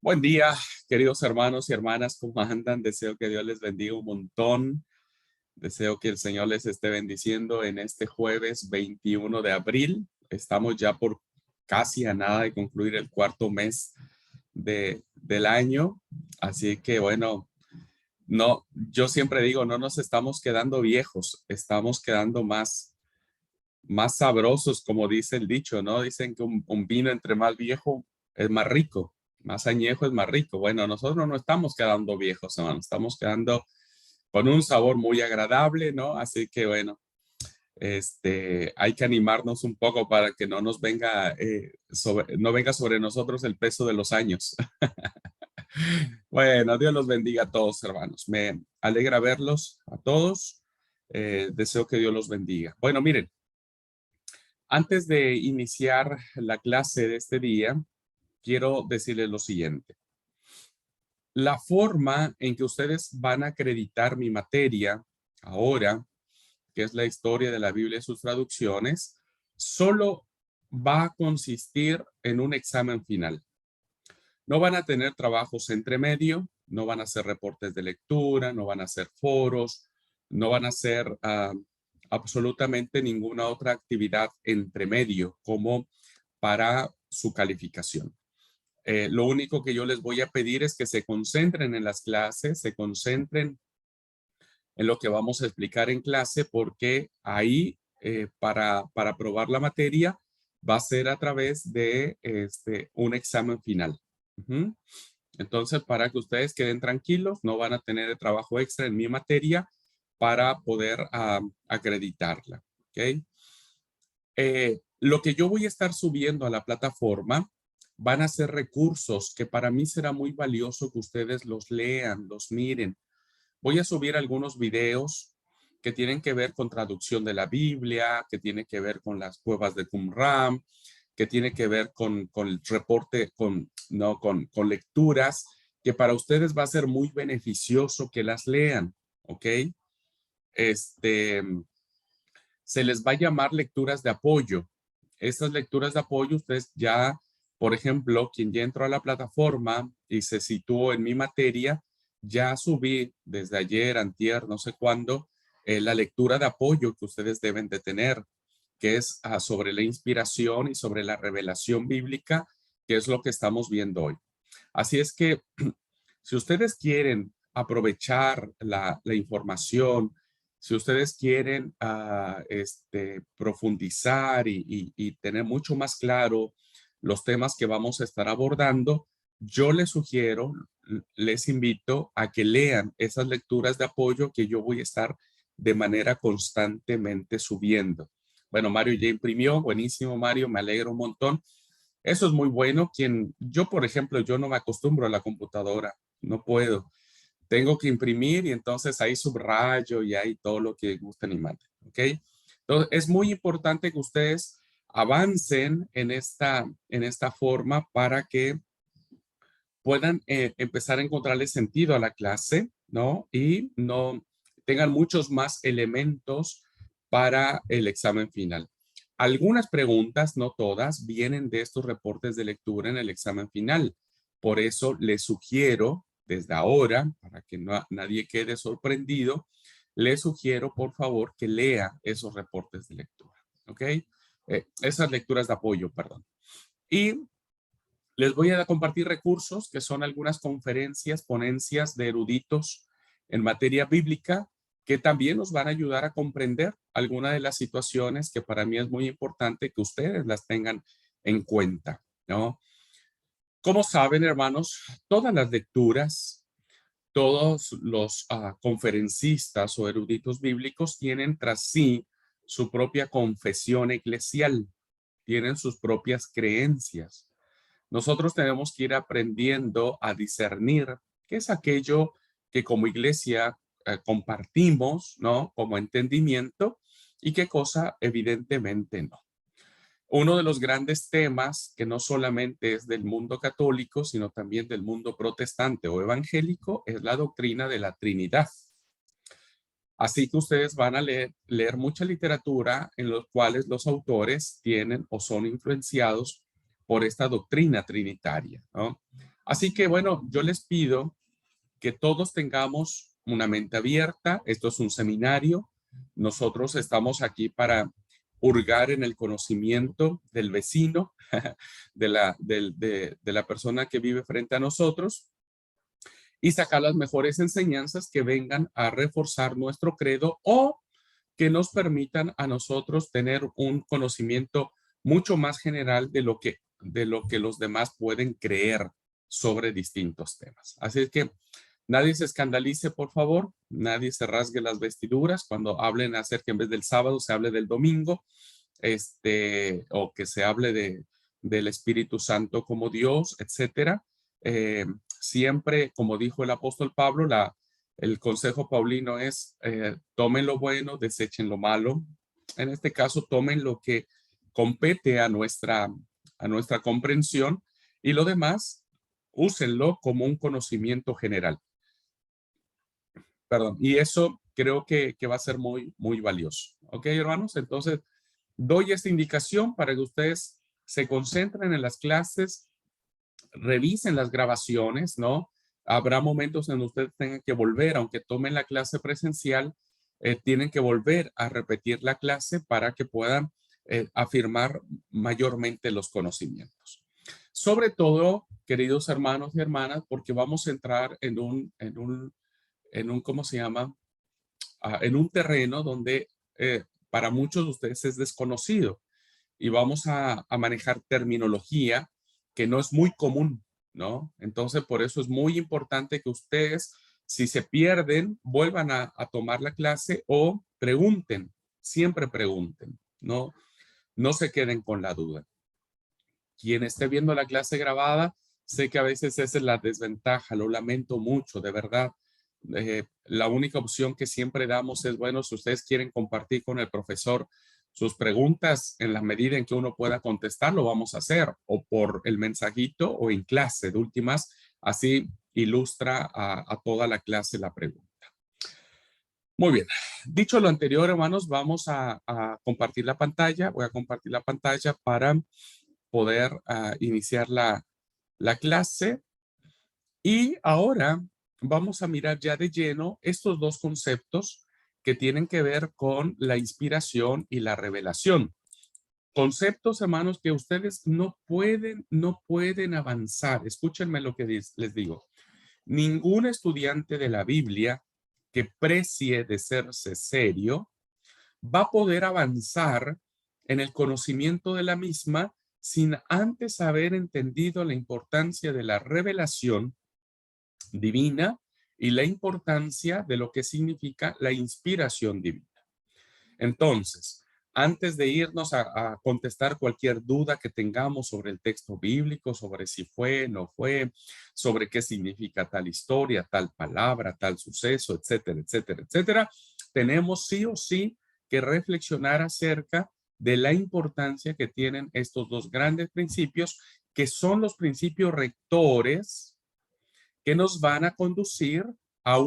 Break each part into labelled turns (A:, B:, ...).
A: Buen día, queridos hermanos y hermanas, ¿cómo andan? Deseo que Dios les bendiga un montón. Deseo que el Señor les esté bendiciendo en este jueves 21 de abril. Estamos ya por casi a nada de concluir el cuarto mes del año. Así que bueno, no, yo siempre digo, no nos estamos quedando viejos, estamos quedando más sabrosos, como dice el dicho, ¿no? Dicen que un vino entre más viejo es más rico, más añejo es más rico. Bueno, nosotros no estamos quedando viejos, hermano, estamos quedando con un sabor muy agradable, ¿no? Así que bueno, hay que animarnos un poco para que no nos venga, no venga sobre nosotros el peso de los años. Bueno, Dios los bendiga a todos, hermanos. Me alegra verlos a todos. Deseo que Dios los bendiga. Bueno, miren. Antes de iniciar la clase de este día, quiero decirles lo siguiente. La forma en que ustedes van a acreditar mi materia ahora, que es la historia de la Biblia y sus traducciones, solo va a consistir en un examen final. No van a tener trabajos entre medio, no van a hacer reportes de lectura, no van a hacer foros, no van a hacer absolutamente ninguna otra actividad entre medio como para su calificación. Lo único que yo les voy a pedir es que se concentren en las clases, se concentren en lo que vamos a explicar en clase, porque ahí para probar la materia va a ser a través de un examen final. Entonces, para que ustedes queden tranquilos, no van a tener el trabajo extra en mi materia para poder acreditarla. ¿Ok? Lo que yo voy a estar subiendo a la plataforma van a ser recursos que para mí será muy valioso que ustedes los lean, los miren. Voy a subir algunos videos que tienen que ver con traducción de la Biblia, que tienen que ver con las cuevas de Qumran, que tiene que ver con el reporte, no, con lecturas, que para ustedes va a ser muy beneficioso que las lean, ¿ok? Se les va a llamar lecturas de apoyo. Estas lecturas de apoyo, ustedes ya, por ejemplo, quien ya entró a la plataforma y se situó en mi materia, ya subí desde ayer, antier, no sé cuándo, la lectura de apoyo que ustedes deben de tener, que es sobre la inspiración y sobre la revelación bíblica, que es lo que estamos viendo hoy. Así es que si ustedes quieren aprovechar la información, si ustedes quieren profundizar y tener mucho más claro los temas que vamos a estar abordando, yo les sugiero, les invito a que lean esas lecturas de apoyo que yo voy a estar de manera constantemente subiendo. Bueno, Mario ya imprimió, buenísimo Mario, me alegro un montón. Eso es muy bueno. Yo, por ejemplo, yo no me acostumbro a la computadora, no puedo. Tengo que imprimir y entonces ahí subrayo y ahí todo lo que gusten y manden, ¿ok? Entonces, es muy importante que ustedes avancen en esta forma para que puedan empezar a encontrarle sentido a la clase, ¿no? Y no tengan muchos más elementos para el examen final. Algunas preguntas, no todas, vienen de estos reportes de lectura en el examen final. Por eso les sugiero desde ahora, para que nadie quede sorprendido, les sugiero por favor que lea esos reportes de lectura. ¿Ok? Esas lecturas de apoyo, perdón. Y les voy a compartir recursos que son algunas conferencias, ponencias de eruditos en materia bíblica que también nos van a ayudar a comprender algunas de las situaciones que para mí es muy importante que ustedes las tengan en cuenta, ¿no? Como saben, hermanos, todas las lecturas, todos los conferencistas o eruditos bíblicos tienen tras sí su propia confesión eclesial, tienen sus propias creencias. Nosotros tenemos que ir aprendiendo a discernir qué es aquello que como iglesia compartimos, ¿no? Como entendimiento y qué cosa evidentemente no. Uno de los grandes temas que no solamente es del mundo católico, sino también del mundo protestante o evangélico, es la doctrina de la Trinidad. Así que ustedes van a leer mucha literatura en los cuales los autores tienen o son influenciados por esta doctrina trinitaria, ¿no? Así que bueno, yo les pido que todos tengamos una mente abierta. Esto es un seminario. Nosotros estamos aquí para hurgar en el conocimiento del vecino, de la persona que vive frente a nosotros y sacar las mejores enseñanzas que vengan a reforzar nuestro credo o que nos permitan a nosotros tener un conocimiento mucho más general de lo que los demás pueden creer sobre distintos temas. Así es que nadie se escandalice, por favor, nadie se rasgue las vestiduras cuando hablen acerca que en vez del sábado se hable del domingo, o que se hable del Espíritu Santo como Dios, etcétera. Siempre, como dijo el apóstol Pablo, el consejo paulino es tomen lo bueno, desechen lo malo. En este caso, tomen lo que compete a nuestra comprensión y lo demás, úsenlo como un conocimiento general. Perdón, y eso creo que va a ser muy, muy valioso. ¿Ok, hermanos? Entonces, doy esta indicación para que ustedes se concentren en las clases, revisen las grabaciones, ¿no? Habrá momentos en que ustedes tengan que volver, aunque tomen la clase presencial, tienen que volver a repetir la clase para que puedan afirmar mayormente los conocimientos. Sobre todo, queridos hermanos y hermanas, porque vamos a entrar en un ¿cómo se llama? En un terreno donde para muchos de ustedes es desconocido y vamos a manejar terminología que no es muy común, ¿no? Entonces, por eso es muy importante que ustedes, si se pierden, vuelvan a tomar la clase o pregunten, siempre pregunten, ¿no? No se queden con la duda. Quien esté viendo la clase grabada, sé que a veces esa es la desventaja, lo lamento mucho, de verdad. La única opción que siempre damos es, bueno, si ustedes quieren compartir con el profesor sus preguntas en la medida en que uno pueda contestar, lo vamos a hacer, o por el mensajito o en clase de últimas, así ilustra a toda la clase la pregunta. Muy bien, dicho lo anterior, hermanos, vamos a compartir la pantalla. Voy a compartir la pantalla para poder iniciar la clase. Y ahora vamos a mirar ya de lleno estos dos conceptos que tienen que ver con la inspiración y la revelación. Conceptos, hermanos, que ustedes no pueden avanzar. Escúchenme lo que les digo. Ningún estudiante de la Biblia que precie de serse serio va a poder avanzar en el conocimiento de la misma sin antes haber entendido la importancia de la revelación divina y la importancia de lo que significa la inspiración divina. Entonces, antes de irnos a contestar cualquier duda que tengamos sobre el texto bíblico, sobre si fue, no fue, sobre qué significa tal historia, tal palabra, tal suceso, etcétera, etcétera, etcétera, tenemos sí o sí que reflexionar acerca de la importancia que tienen estos dos grandes principios, que son los principios rectores que nos van a conducir a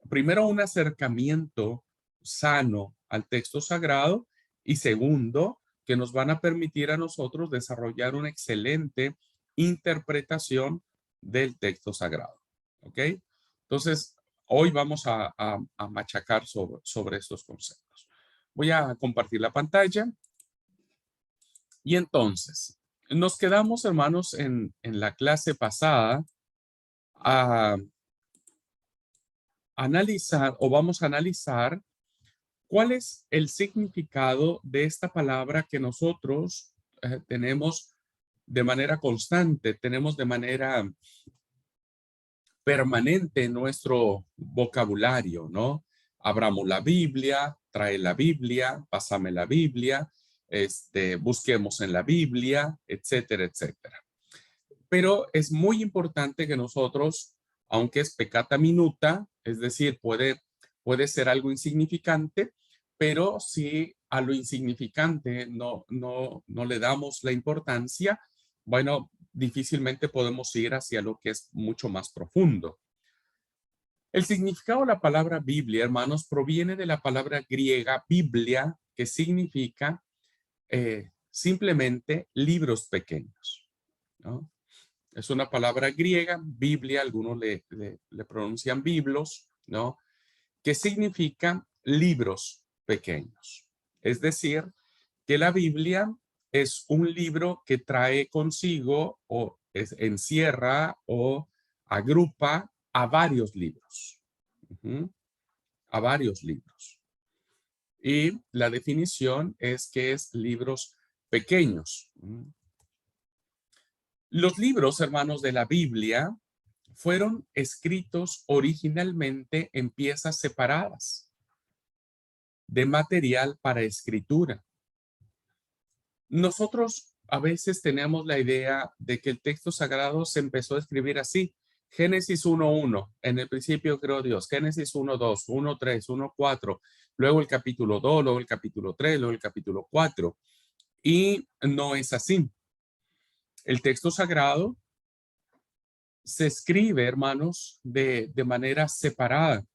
A: primero, a un acercamiento sano al texto sagrado y segundo, que nos van a permitir a nosotros desarrollar una excelente interpretación del texto sagrado. ¿Ok? Entonces, hoy vamos a machacar sobre estos conceptos. Voy a compartir la pantalla. Y entonces, nos quedamos, hermanos, en la clase pasada a analizar o vamos a analizar cuál es el significado de esta palabra que nosotros tenemos de manera constante, tenemos de manera permanente en nuestro vocabulario, ¿no? Abramos la Biblia, trae la Biblia, pásame la Biblia, busquemos en la Biblia, etcétera, etcétera. Pero es muy importante que nosotros, aunque es peccata minuta, es decir, puede ser algo insignificante, pero si a lo insignificante no le damos la importancia, bueno, difícilmente podemos ir hacia lo que es mucho más profundo. El significado de la palabra Biblia, hermanos, proviene de la palabra griega Biblia, que significa simplemente libros pequeños, ¿no? Es una palabra griega, Biblia, algunos le pronuncian biblos, ¿no? Que significa libros pequeños. Es decir, que la Biblia es un libro que trae consigo o encierra o agrupa a varios libros. Ujú, a varios libros. Y la definición es que es libros pequeños. Los libros, hermanos, de la Biblia fueron escritos originalmente en piezas separadas de material para escritura. Nosotros a veces tenemos la idea de que el texto sagrado se empezó a escribir así. Génesis 1:1, en el principio creó Dios. Génesis 1:2, 1:3, 1:4, luego el capítulo 2, luego el capítulo 3, luego el capítulo 4. Y no es así. El texto sagrado se escribe, hermanos, de manera separada.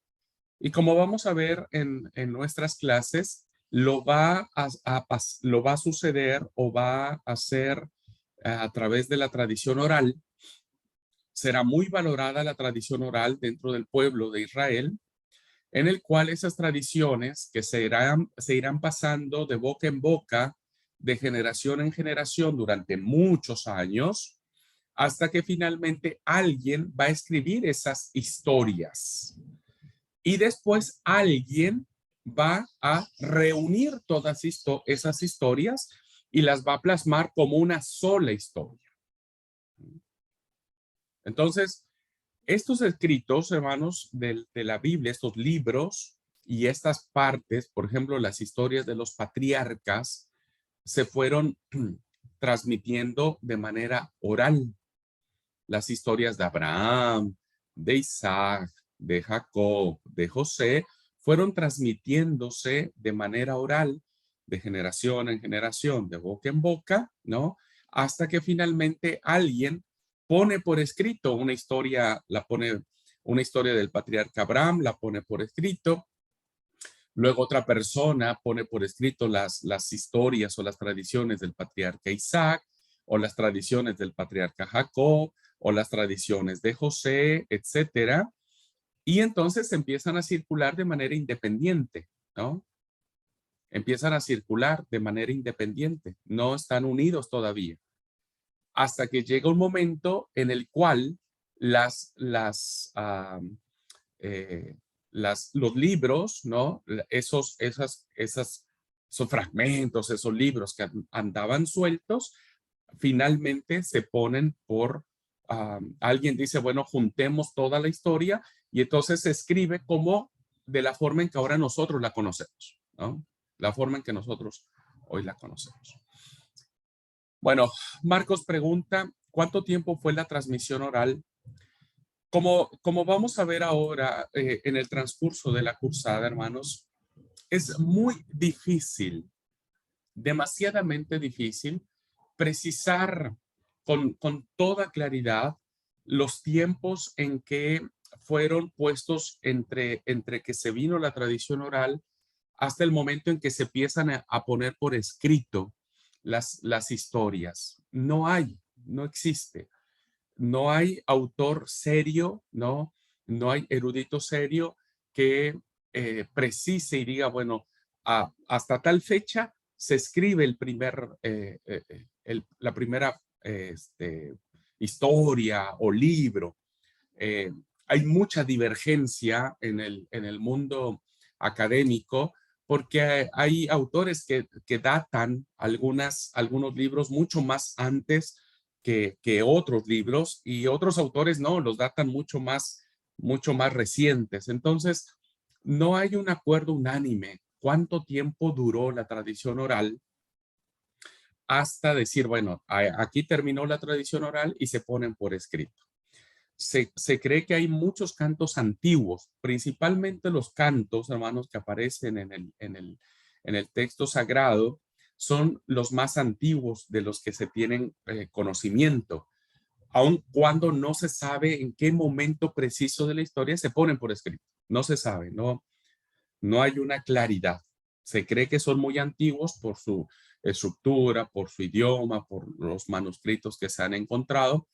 A: Y como vamos a ver en nuestras clases, lo va a suceder o va a ser a través de la tradición oral. Será muy valorada la tradición oral dentro del pueblo de Israel, en el cual esas tradiciones que se irán pasando de boca en boca, de generación en generación durante muchos años, hasta que finalmente alguien va a escribir esas historias. Y después alguien va a reunir todas esas historias y las va a plasmar como una sola historia. Entonces, estos escritos, hermanos, de la Biblia, estos libros y estas partes, por ejemplo, las historias de los patriarcas, se fueron transmitiendo de manera oral. Las historias de Abraham, de Isaac, de Jacob, de José, fueron transmitiéndose de manera oral, de generación en generación, de boca en boca, ¿no? Hasta que finalmente alguien pone por escrito una historia, una historia del patriarca Abraham, la pone por escrito. Luego otra persona pone por escrito las historias o las tradiciones del patriarca Isaac, o las tradiciones del patriarca Jacob, o las tradiciones de José, etcétera. Y entonces empiezan a circular de manera independiente, ¿no? Empiezan a circular de manera independiente, no están unidos todavía. Hasta que llega un momento en el cual eh, los libros, ¿no? Esos fragmentos, esos libros que andaban sueltos, finalmente se ponen alguien dice, bueno, juntemos toda la historia y entonces se escribe como de la forma en que ahora nosotros la conocemos, ¿no? La forma en que nosotros hoy la conocemos. Bueno, Marcos pregunta, ¿cuánto tiempo fue la transmisión oral? Como vamos a ver ahora en el transcurso de la cursada, hermanos, es muy difícil, demasiadamente difícil, precisar con toda claridad los tiempos en que fueron puestos entre que se vino la tradición oral hasta el momento en que se empiezan a poner por escrito las historias. No existe. No hay autor serio, ¿no? No hay erudito serio que precise y diga, bueno, hasta tal fecha se escribe la primera historia o libro. Eh, Hay mucha divergencia en el mundo académico porque hay autores que datan algunos libros mucho más antes que otros libros y otros autores no, los datan mucho más recientes. Entonces, no hay un acuerdo unánime cuánto tiempo duró la tradición oral hasta decir, bueno, aquí terminó la tradición oral y se ponen por escrito. Se cree que hay muchos cantos antiguos, principalmente los cantos, hermanos, que aparecen en el texto sagrado, son los más antiguos de los que se tienen conocimiento, aun cuando no se sabe en qué momento preciso de la historia se ponen por escrito. No se sabe, no hay una claridad. Se cree que son muy antiguos por su estructura, por su idioma, por los manuscritos que se han encontrado,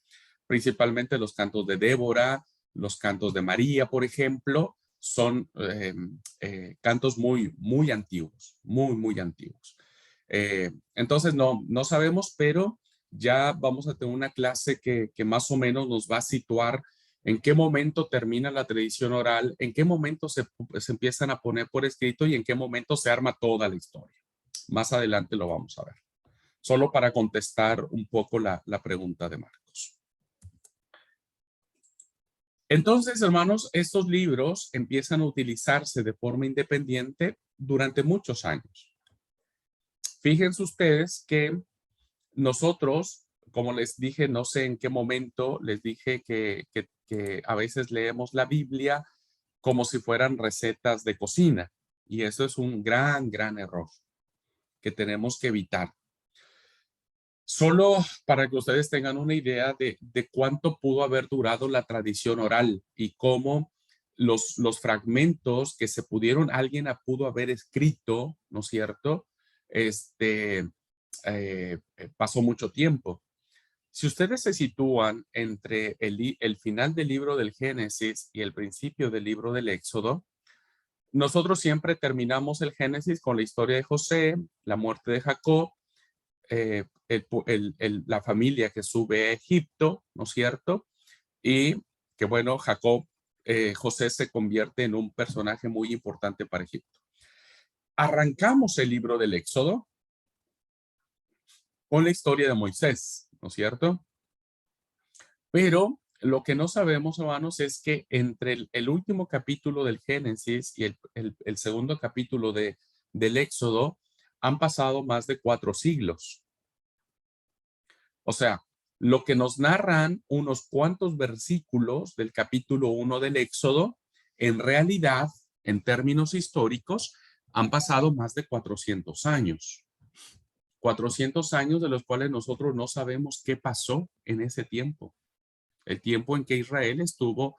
A: principalmente los cantos de Débora, los cantos de María, por ejemplo, son cantos muy antiguos, muy antiguos. Entonces no sabemos, pero ya vamos a tener una clase que más o menos nos va a situar en qué momento termina la tradición oral, en qué momento se empiezan a poner por escrito y en qué momento se arma toda la historia. Más adelante lo vamos a ver. Solo para contestar un poco la pregunta de Marcos. Entonces, hermanos, estos libros empiezan a utilizarse de forma independiente durante muchos años. Fíjense ustedes que nosotros, como les dije, no sé en qué momento, les dije que a veces leemos la Biblia como si fueran recetas de cocina. Y eso es un gran error que tenemos que evitar. Solo para que ustedes tengan una idea de cuánto pudo haber durado la tradición oral y cómo los fragmentos que se pudieron, alguien pudo haber escrito, ¿no es cierto? Pasó mucho tiempo. Si ustedes se sitúan entre el final del libro del Génesis y el principio del libro del Éxodo, nosotros siempre terminamos el Génesis con la historia de José, la muerte de Jacob, la familia que sube a Egipto, ¿no es cierto? Y que bueno, José se convierte en un personaje muy importante para Egipto. Arrancamos el libro del Éxodo con la historia de Moisés, ¿no es cierto? Pero lo que no sabemos, hermanos, es que entre el último capítulo del Génesis y el segundo capítulo del Éxodo han pasado más de 4 siglos. O sea, lo que nos narran unos cuantos versículos del capítulo 1 del Éxodo, en realidad, en términos históricos, han pasado más de 400 años. 400 años de los cuales nosotros no sabemos qué pasó en ese tiempo. El tiempo en que Israel estuvo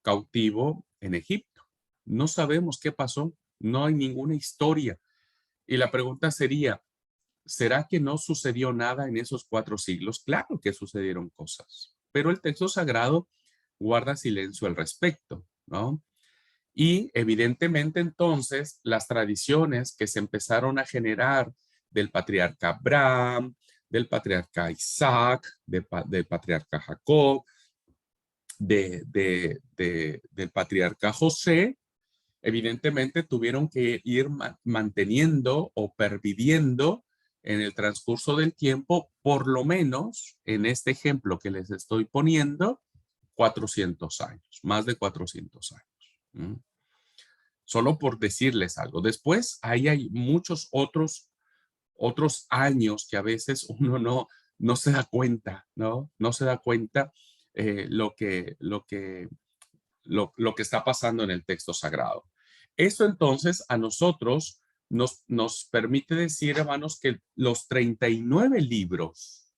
A: cautivo en Egipto. No sabemos qué pasó, no hay ninguna historia. Y la pregunta sería, ¿será que no sucedió nada en esos 4 siglos? Claro que sucedieron cosas, pero el texto sagrado guarda silencio al respecto, ¿no? Y evidentemente entonces las tradiciones que se empezaron a generar del patriarca Abraham, del patriarca Isaac, del patriarca Jacob, del patriarca José, evidentemente tuvieron que ir manteniendo o perviviendo en el transcurso del tiempo, por lo menos en este ejemplo que les estoy poniendo, 400 años, más de 400 años. Solo por decirles algo. Después, ahí hay muchos otros años que a veces uno no se da cuenta, ¿no? No se da cuenta lo que está pasando en el texto sagrado. Esto entonces a nosotros nos permite decir, hermanos, que los 39 libros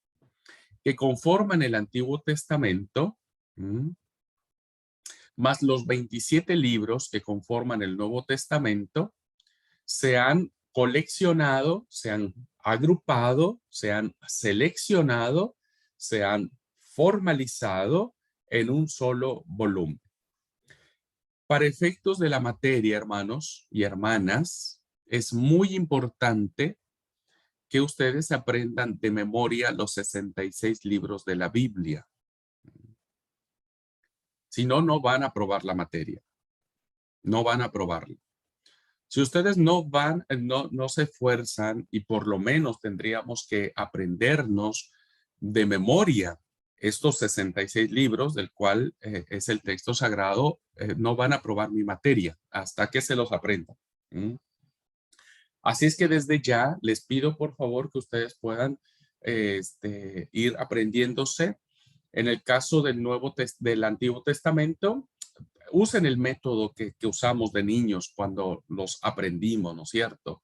A: que conforman el Antiguo Testamento, más los 27 libros que conforman el Nuevo Testamento, se han coleccionado, se han agrupado, se han seleccionado, se han formalizado en un solo volumen. Para efectos de la materia, hermanos y hermanas, es muy importante que ustedes aprendan de memoria los 66 libros de la Biblia. Si no, no van a aprobar la materia. No van a aprobarla. Si ustedes no se esfuerzan y por lo menos tendríamos que aprendernos de memoria estos 66 libros, del cual es el texto sagrado, no van a aprobar mi materia hasta que se los aprendan. Así es que desde ya les pido por favor que ustedes puedan ir aprendiéndose. En el caso del Antiguo Testamento, usen el método que usamos de niños cuando los aprendimos, ¿no es cierto?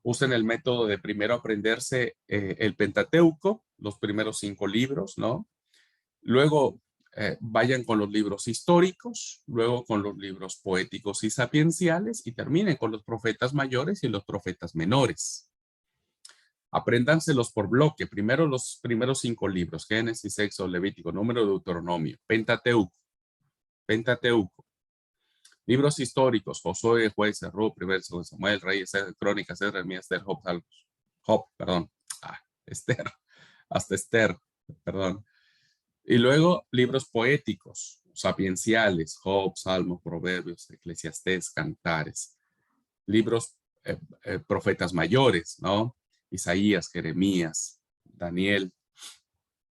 A: Usen el método de primero aprenderse el Pentateuco, los primeros 5 libros, ¿no? Luego vayan con los libros históricos, luego con los libros poéticos y sapienciales y terminen con los profetas mayores y los profetas menores. Apréndanselos por bloque. Primero los primeros 5 libros, Génesis, Éxodo, Levítico, Número, Deuteronomio, Pentateuco, Pentateuco. Libros históricos, Josué, Jueces, Ruth, Primero, Segundo Samuel, Reyes, Crónicas, Jeremías, Esther, Esther, hasta Esther, perdón. Y luego libros poéticos, sapienciales, Job, Salmos, Proverbios, Eclesiastés, Cantares. Libros profetas mayores, ¿no? Isaías, Jeremías, Daniel,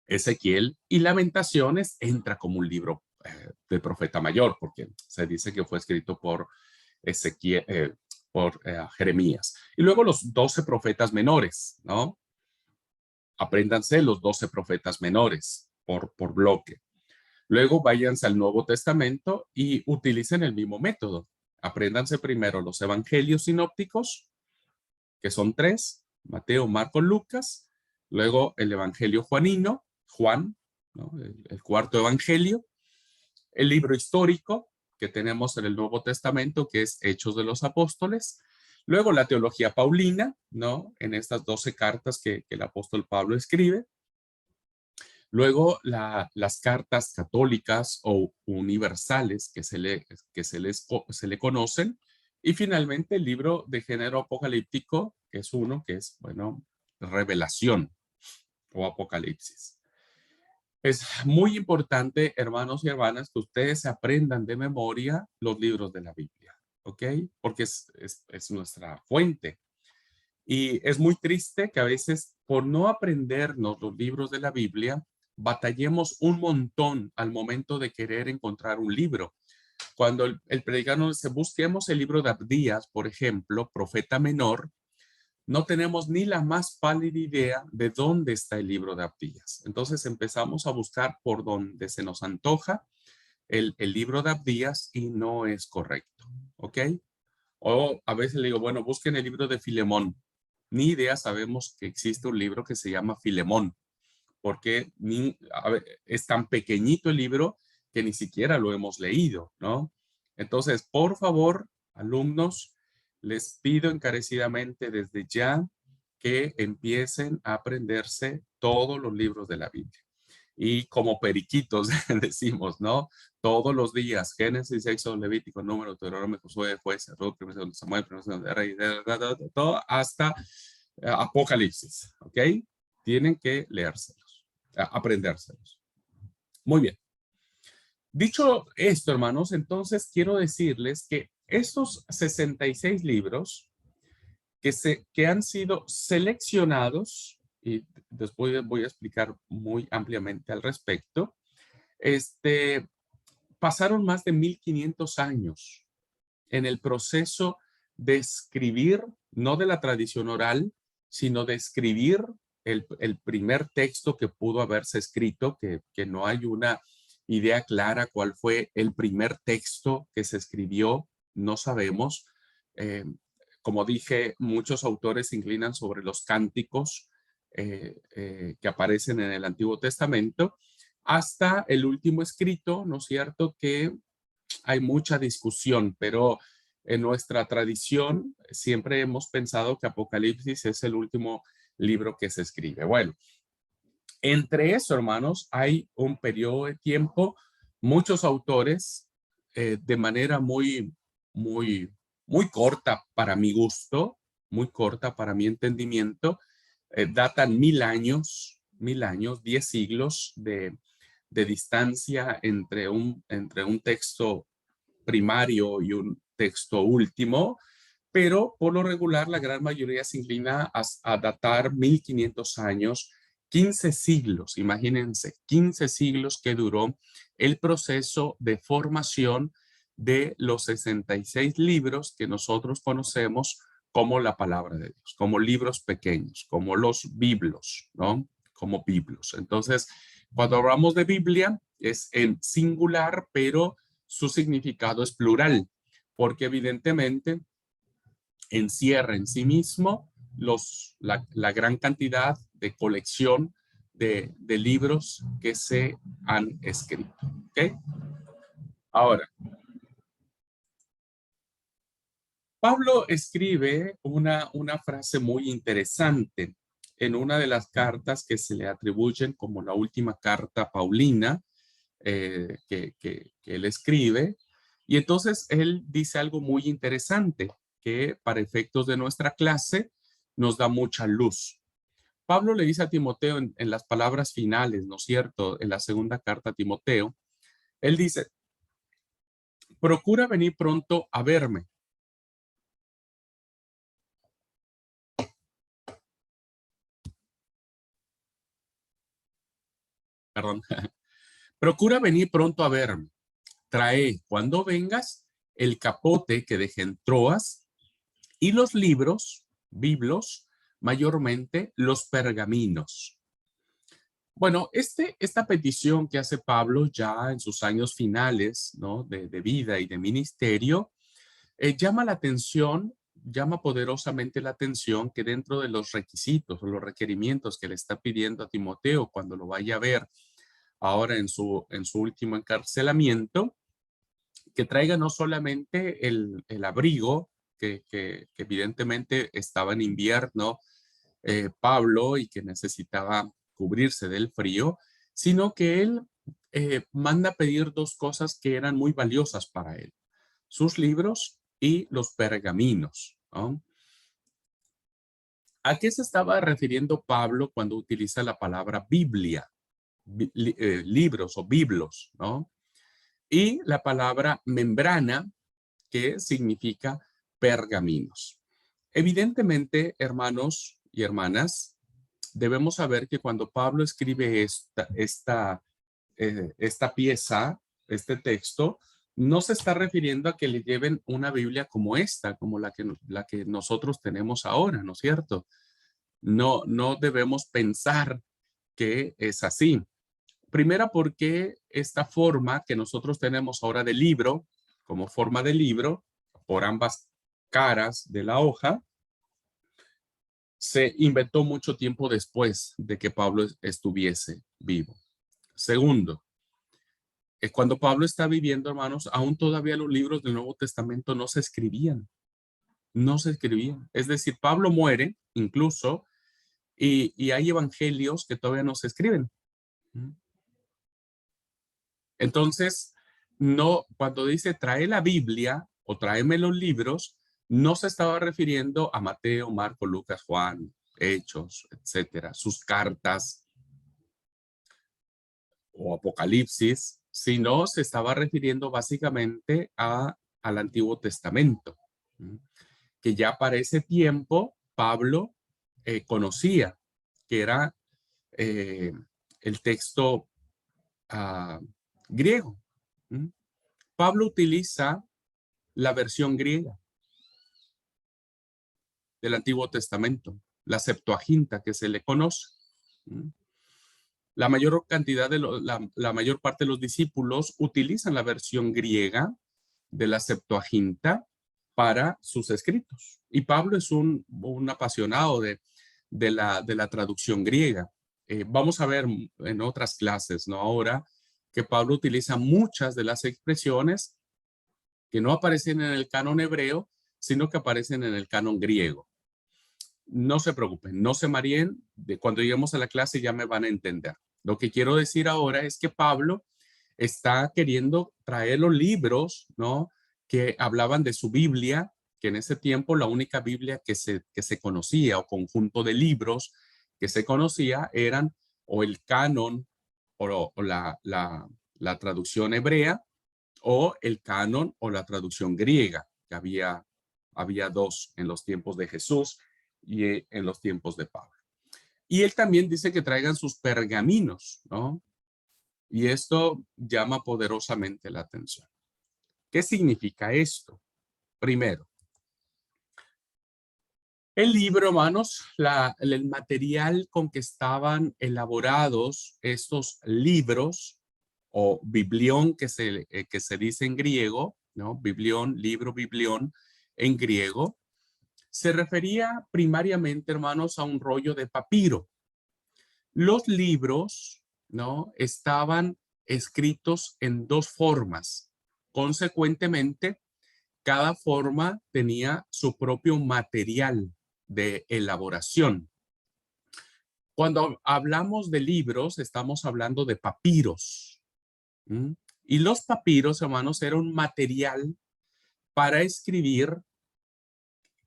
A: Ezequiel, y Lamentaciones entra como un libro de profeta mayor, porque se dice que fue escrito por Ezequiel, Jeremías. Y luego los 12 profetas menores, ¿no? Apréndanse los 12 profetas menores por bloque. Luego váyanse al Nuevo Testamento y utilicen el mismo método. Apréndanse primero los evangelios sinópticos, que son 3, Mateo, Marcos, Lucas. Luego el evangelio juanino, Juan, ¿no? El cuarto evangelio. El libro histórico que tenemos en el Nuevo Testamento, que es Hechos de los Apóstoles. Luego la teología paulina, ¿no? En estas 12 cartas que el apóstol Pablo escribe. Luego las cartas católicas o universales que se le conocen. Y finalmente el libro de género apocalíptico, que es uno que es, bueno, Revelación o Apocalipsis. Es muy importante, hermanos y hermanas, que ustedes aprendan de memoria los libros de la Biblia, ¿ok? Porque es nuestra fuente. Y es muy triste que a veces, por no aprendernos los libros de la Biblia, batallemos un montón al momento de querer encontrar un libro. Cuando el predicador nos dice, busquemos el libro de Abdías, por ejemplo, profeta menor, no tenemos ni la más pálida idea de dónde está el libro de Abdías. Entonces empezamos a buscar por donde se nos antoja el libro de Abdías y no es correcto, ¿ok? O a veces le digo, bueno, busquen el libro de Filemón. Ni idea sabemos que existe un libro que se llama Filemón, porque es tan pequeñito el libro que ni siquiera lo hemos leído, ¿no? Entonces, por favor, alumnos, les pido encarecidamente desde ya que empiecen a aprenderse todos los libros de la Biblia. Y como periquitos decimos, ¿no? Todos los días, Génesis, Éxodo, Levítico, Número, Deuteronomio, Josué, Jueces, Ruth, Primero, Samuel, Primero, de Rey, todo hasta Apocalipsis, ¿ok? Tienen que leérselos, aprendérselos. Muy bien. Dicho esto, hermanos, entonces quiero decirles que estos 66 libros que han sido seleccionados, y después voy a explicar muy ampliamente al respecto, pasaron más de 1500 años en el proceso de escribir, no de la tradición oral, sino de escribir el primer texto que pudo haberse escrito, que no hay una idea clara cuál fue el primer texto que se escribió, no sabemos. Como dije, muchos autores se inclinan sobre los cánticos que aparecen en el Antiguo Testamento, hasta el último escrito, ¿no es cierto?, que hay mucha discusión, pero en nuestra tradición siempre hemos pensado que Apocalipsis es el último libro que se escribe. Bueno, entre eso, hermanos, hay un periodo de tiempo, muchos autores de manera muy corta para mi gusto, muy corta para mi entendimiento, datan 1000 años, 10 siglos de distancia entre un texto primario y un texto último, pero por lo regular la gran mayoría se inclina a datar 1500 años, 15 siglos, imagínense, 15 siglos que duró el proceso de formación de los 66 libros que nosotros conocemos como la palabra de Dios, como libros pequeños, como los biblos, ¿no? Como biblos. Entonces, cuando hablamos de Biblia, es en singular, pero su significado es plural, porque evidentemente encierra en sí mismo la gran cantidad de colección de libros que se han escrito. ¿Okay? Ahora, Pablo escribe una frase muy interesante en una de las cartas que se le atribuyen como la última carta paulina que él escribe. Y entonces él dice algo muy interesante que para efectos de nuestra clase nos da mucha luz. Pablo le dice a Timoteo en las palabras finales, ¿no es cierto? En la segunda carta a Timoteo, él dice, procura venir pronto a verme. Perdón. Procura venir pronto a verme. Trae, cuando vengas, el capote que dejé en Troas y los libros, biblos, mayormente los pergaminos. Bueno, esta petición que hace Pablo ya en sus años finales, ¿no? de vida y de ministerio, llama la atención, llama poderosamente la atención que dentro de los requisitos o los requerimientos que le está pidiendo a Timoteo cuando lo vaya a ver ahora en su último encarcelamiento, que traiga no solamente el abrigo, que evidentemente estaba en invierno Pablo y que necesitaba cubrirse del frío, sino que él manda pedir dos cosas que eran muy valiosas para él, sus libros y los pergaminos, ¿no? ¿A qué se estaba refiriendo Pablo cuando utiliza la palabra Biblia? Libros o biblos, ¿no? Y la palabra membrana, que significa pergaminos. Evidentemente, hermanos y hermanas, debemos saber que cuando Pablo escribe esta pieza, este texto, no se está refiriendo a que le lleven una Biblia como esta, como la que nosotros tenemos ahora, ¿no es cierto? No, no debemos pensar que es así. Primera, porque esta forma que nosotros tenemos ahora de libro, como forma de libro, por ambas caras de la hoja, se inventó mucho tiempo después de que Pablo estuviese vivo. Segundo, cuando Pablo está viviendo, hermanos, aún todavía los libros del Nuevo Testamento no se escribían. No se escribían. Es decir, Pablo muere incluso y hay evangelios que todavía no se escriben. Entonces, no, cuando dice trae la Biblia o tráeme los libros, no se estaba refiriendo a Mateo, Marco, Lucas, Juan, Hechos, etcétera, sus cartas o Apocalipsis, sino se estaba refiriendo básicamente al Antiguo Testamento, que ya para ese tiempo Pablo conocía, que era eh, el texto griego. Pablo utiliza la versión griega del Antiguo Testamento, la Septuaginta que se le conoce. La mayor cantidad la mayor parte de los discípulos utilizan la versión griega de la Septuaginta para sus escritos. Y Pablo es un apasionado de la traducción griega. Vamos a ver en otras clases, ¿no? Ahora que Pablo utiliza muchas de las expresiones que no aparecen en el canon hebreo, sino que aparecen en el canon griego. No se preocupen, no se mareen, de cuando lleguemos a la clase ya me van a entender. Lo que quiero decir ahora es que Pablo está queriendo traer los libros, ¿no? Que hablaban de su Biblia, que en ese tiempo la única Biblia que se conocía o conjunto de libros que se conocía eran o el canon o la traducción hebrea o el canon o la traducción griega, que había dos en los tiempos de Jesús y en los tiempos de Pablo. Y él también dice que traigan sus pergaminos, ¿no? Y esto llama poderosamente la atención. ¿Qué significa esto? Primero, el libro, hermanos, el material con que estaban elaborados estos libros o biblión que se dice en griego, ¿no? Biblión, libro, biblión en griego, se refería primariamente, hermanos, a un rollo de papiro. Los libros, ¿no? Estaban escritos en dos formas. Consecuentemente, cada forma tenía su propio material de elaboración. Cuando hablamos de libros, estamos hablando de papiros. ¿Mm? Y los papiros, hermanos, era un material para escribir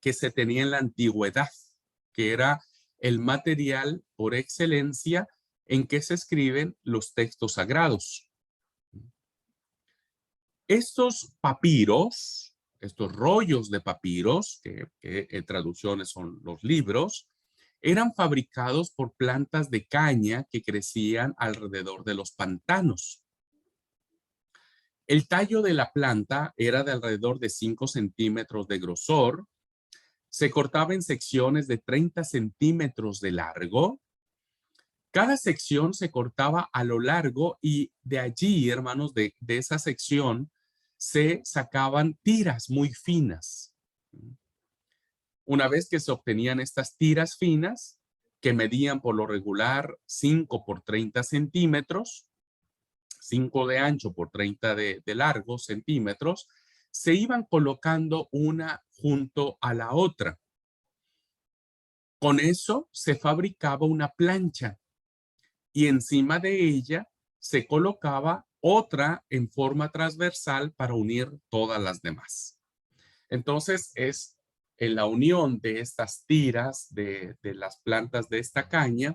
A: que se tenía en la antigüedad, que era el material por excelencia en que se escriben los textos sagrados. Estos papiros, estos rollos de papiros, que en traducciones son los libros, eran fabricados por plantas de caña que crecían alrededor de los pantanos. El tallo de la planta era de alrededor de 5 centímetros de grosor, se cortaba en secciones de 30 centímetros de largo. Cada sección se cortaba a lo largo y de allí, hermanos, de esa sección se sacaban tiras muy finas. Una vez que se obtenían estas tiras finas, que medían por lo regular 5 por 30 centímetros, 5 de ancho por 30 de largo centímetros, se iban colocando una junto a la otra. Con eso se fabricaba una plancha y encima de ella se colocaba otra en forma transversal para unir todas las demás. Entonces es en la unión de estas tiras de las plantas de esta caña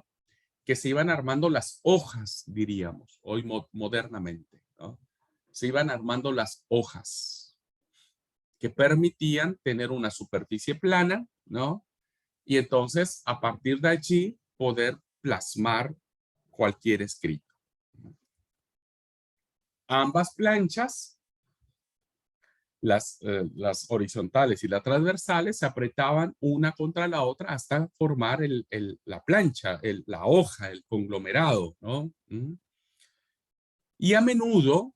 A: que se iban armando las hojas, diríamos, hoy modernamente, ¿no? Se iban armando las hojas que permitían tener una superficie plana, ¿no? Y entonces, a partir de allí, poder plasmar cualquier escrito. Ambas planchas, las horizontales y las transversales, se apretaban una contra la otra hasta formar la plancha, la hoja, el conglomerado, ¿no? Y a menudo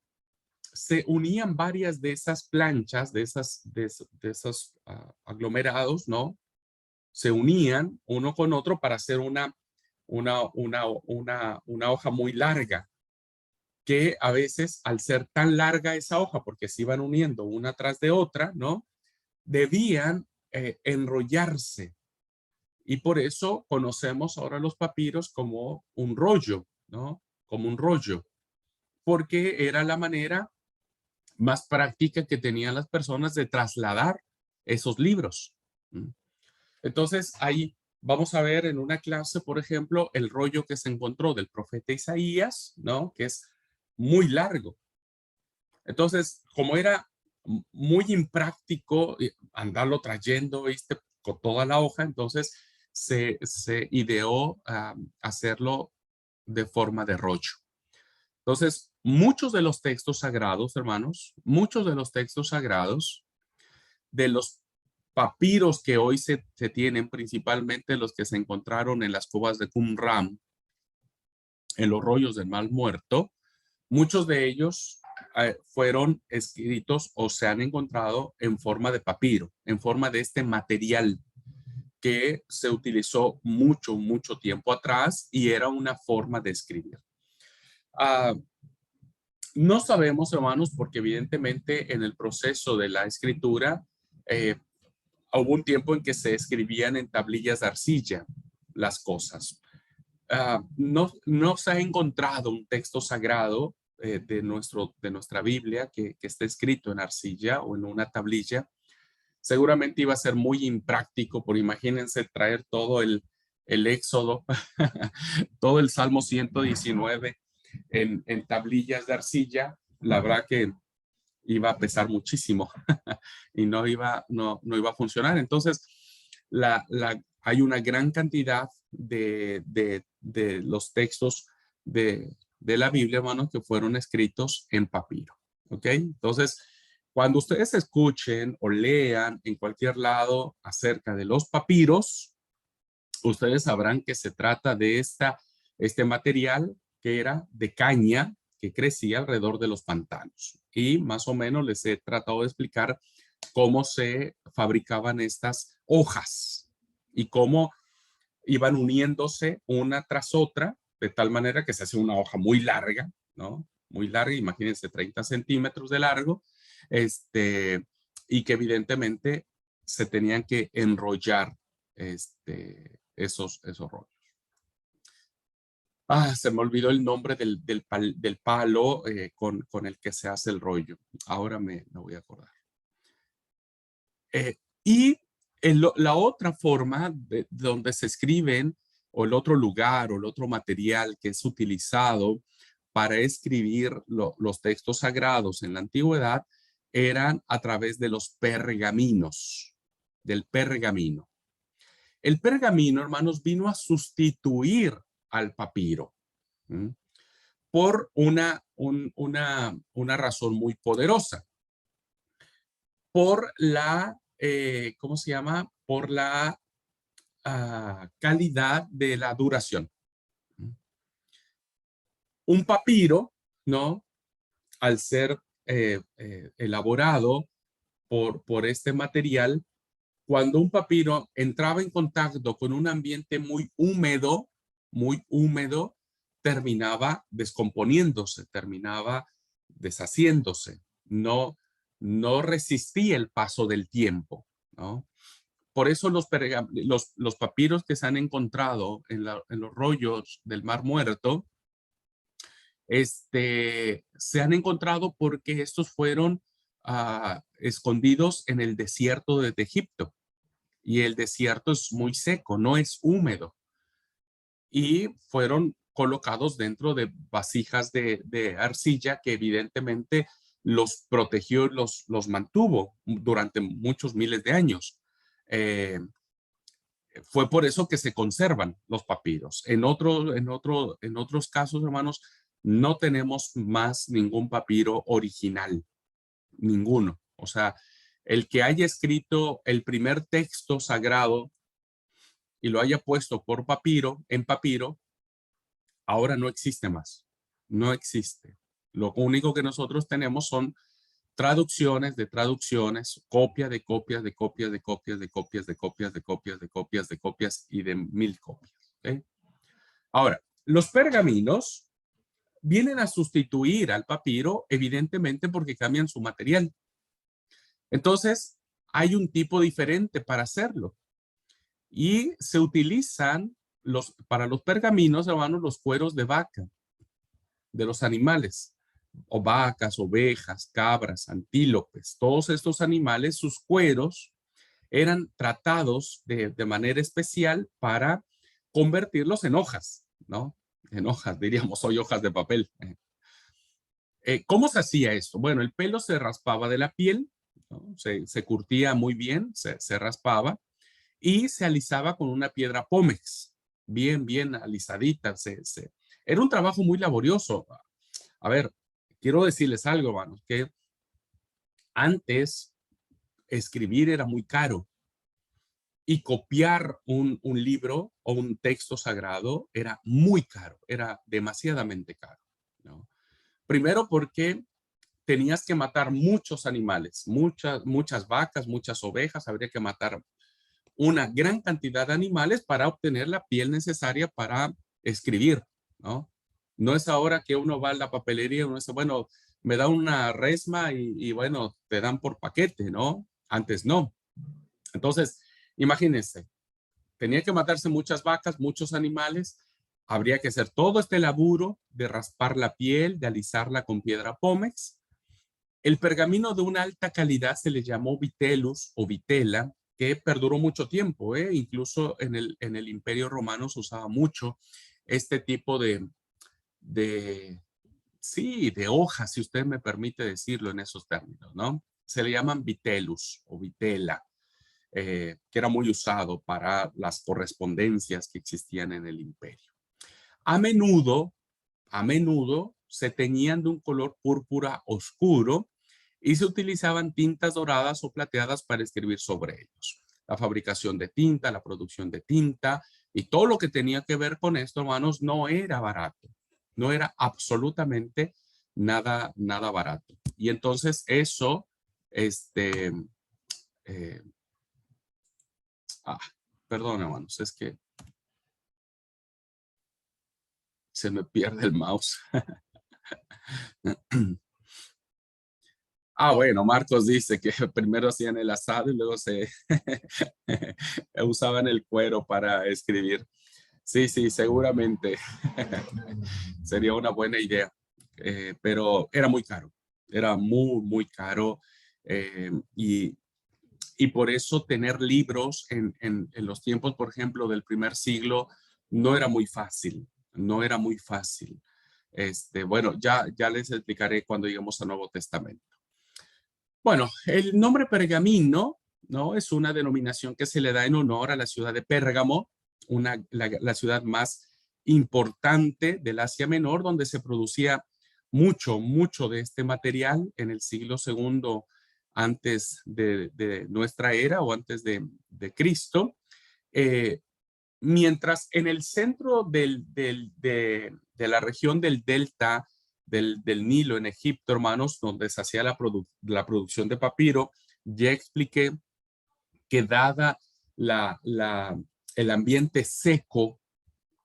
A: se unían varias de esas planchas, de esos aglomerados, ¿no? Se unían uno con otro para hacer una hoja muy larga, que a veces al ser tan larga esa hoja, porque se iban uniendo una tras de otra, ¿no? Debían enrollarse. Y por eso conocemos ahora los papiros como un rollo, ¿no? Como un rollo, porque era la manera más práctica que tenían las personas de trasladar esos libros. Entonces, ahí vamos a ver en una clase, por ejemplo, el rollo que se encontró del profeta Isaías, ¿no? Que es muy largo. Entonces, como era muy impráctico andarlo trayendo, ¿viste? Con toda la hoja, entonces se ideó hacerlo de forma de rollo. Entonces, muchos de los textos sagrados, hermanos, muchos de los textos sagrados, de los papiros que hoy se tienen, principalmente los que se encontraron en las cuevas de Qumran, en los rollos del Mar Muerto, muchos de ellos fueron escritos o se han encontrado en forma de papiro, en forma de este material que se utilizó mucho tiempo atrás y era una forma de escribir. No sabemos, hermanos, porque evidentemente en el proceso de la escritura hubo un tiempo en que se escribían en tablillas de arcilla las cosas. No se ha encontrado un texto sagrado de nuestra Biblia que esté escrito en arcilla o en una tablilla. Seguramente iba a ser muy impráctico, por imagínense traer todo el Éxodo, todo el Salmo 119 en tablillas de arcilla. La verdad que iba a pesar muchísimo y no iba a funcionar. Entonces, hay una gran cantidad de los textos de la Biblia, hermanos, que fueron escritos en papiro. ¿Ok? Entonces, cuando ustedes escuchen o lean en cualquier lado acerca de los papiros, ustedes sabrán que se trata de este material que era de caña que crecía alrededor de los pantanos. Y más o menos les he tratado de explicar cómo se fabricaban estas hojas y cómo iban uniéndose una tras otra, de tal manera que se hace una hoja muy larga, ¿no? Muy larga, imagínense 30 centímetros de largo, y que evidentemente se tenían que enrollar esos rollos. Se me olvidó el nombre del palo con el que se hace el rollo. Ahora me voy a acordar. Y la otra forma de donde se escriben, o el otro lugar, o el otro material que es utilizado para escribir los textos sagrados en la antigüedad, eran a través de los pergaminos, del pergamino. El pergamino, hermanos, vino a sustituir al papiro. ¿Mm? Por una razón muy poderosa, por la, ¿cómo se llama? Por la calidad de la duración. Un papiro, ¿no? Al ser elaborado por este material, cuando un papiro entraba en contacto con un ambiente muy húmedo, terminaba descomponiéndose, terminaba deshaciéndose, no resistía el paso del tiempo, ¿no? Por eso los papiros que se han encontrado en los rollos del Mar Muerto, se han encontrado porque estos fueron escondidos en el desierto de Egipto. Y el desierto es muy seco, no es húmedo. Y fueron colocados dentro de vasijas de arcilla que evidentemente los protegió, los mantuvo durante muchos miles de años. Fue por eso que se conservan los papiros. En otros casos, hermanos, no tenemos más ningún papiro original, ninguno. O sea, el que haya escrito el primer texto sagrado y lo haya puesto en papiro, ahora no existe más. No existe. Lo único que nosotros tenemos son traducciones de traducciones, copia de copias de copias de copias de copias de copias de copias de copias de copias y de 1000 copias. ¿Okay? Ahora, los pergaminos vienen a sustituir al papiro, evidentemente porque cambian su material. Entonces, hay un tipo diferente para hacerlo. Y se utilizan para los pergaminos, hermanos, los cueros de vaca, de los animales, o vacas, ovejas, cabras, antílopes. Todos estos animales, sus cueros eran tratados de manera especial para convertirlos en hojas, ¿no? En hojas, diríamos, hoy hojas de papel. ¿Cómo se hacía esto? Bueno, el pelo se raspaba de la piel, ¿no? Se curtía muy bien, se raspaba y se alisaba con una piedra pómex, bien alisadita. Era un trabajo muy laborioso. A ver, quiero decirles algo, hermanos, que antes escribir era muy caro y copiar un libro o un texto sagrado era muy caro, era demasiadamente caro, ¿no? Primero porque tenías que matar muchos animales, muchas vacas, muchas ovejas, habría que matar una gran cantidad de animales para obtener la piel necesaria para escribir, ¿no? No es ahora que uno va a la papelería y uno dice, bueno, me da una resma y bueno, te dan por paquete, ¿no? Antes no. Entonces, imagínense, tenía que matarse muchas vacas, muchos animales, habría que hacer todo este laburo de raspar la piel, de alisarla con piedra pómex. El pergamino de una alta calidad se le llamó vitellus o vitela, que perduró mucho tiempo, ¿eh? Incluso en el Imperio Romano se usaba mucho este tipo de, sí, de hojas, si usted me permite decirlo en esos términos, ¿no? Se le llaman vitellus o vitela, que era muy usado para las correspondencias que existían en el imperio. A menudo, a menudo se teñían de un color púrpura oscuro y se utilizaban tintas doradas o plateadas para escribir sobre ellos. La fabricación de tinta, la producción de tinta y todo lo que tenía que ver con esto, hermanos, no era barato. No era absolutamente nada barato. Y entonces eso, este, eh, ah, perdón, hermanos, es que se me pierde el mouse. Bueno, Marcos dice que primero hacían el asado y luego se usaban el cuero para escribir. sí, seguramente. Sería una buena idea. Pero era muy caro. Era muy, muy caro. eh, y, y por eso tener libros en los tiempos, por ejemplo, del primer siglo, no era muy fácil. No era muy fácil. Bueno, ya les explicaré cuando lleguemos al Nuevo Testamento. Bueno, el nombre Pergamino, ¿no? Es una denominación que se le da en honor a la ciudad de Pérgamo, la ciudad más importante del Asia Menor, donde se producía mucho de este material en el siglo segundo antes de nuestra era o antes de Cristo. Eh, Mientras en el centro de la región del delta del Nilo en Egipto, hermanos, donde se hacía la producción de papiro, ya expliqué que dada la, la, el ambiente seco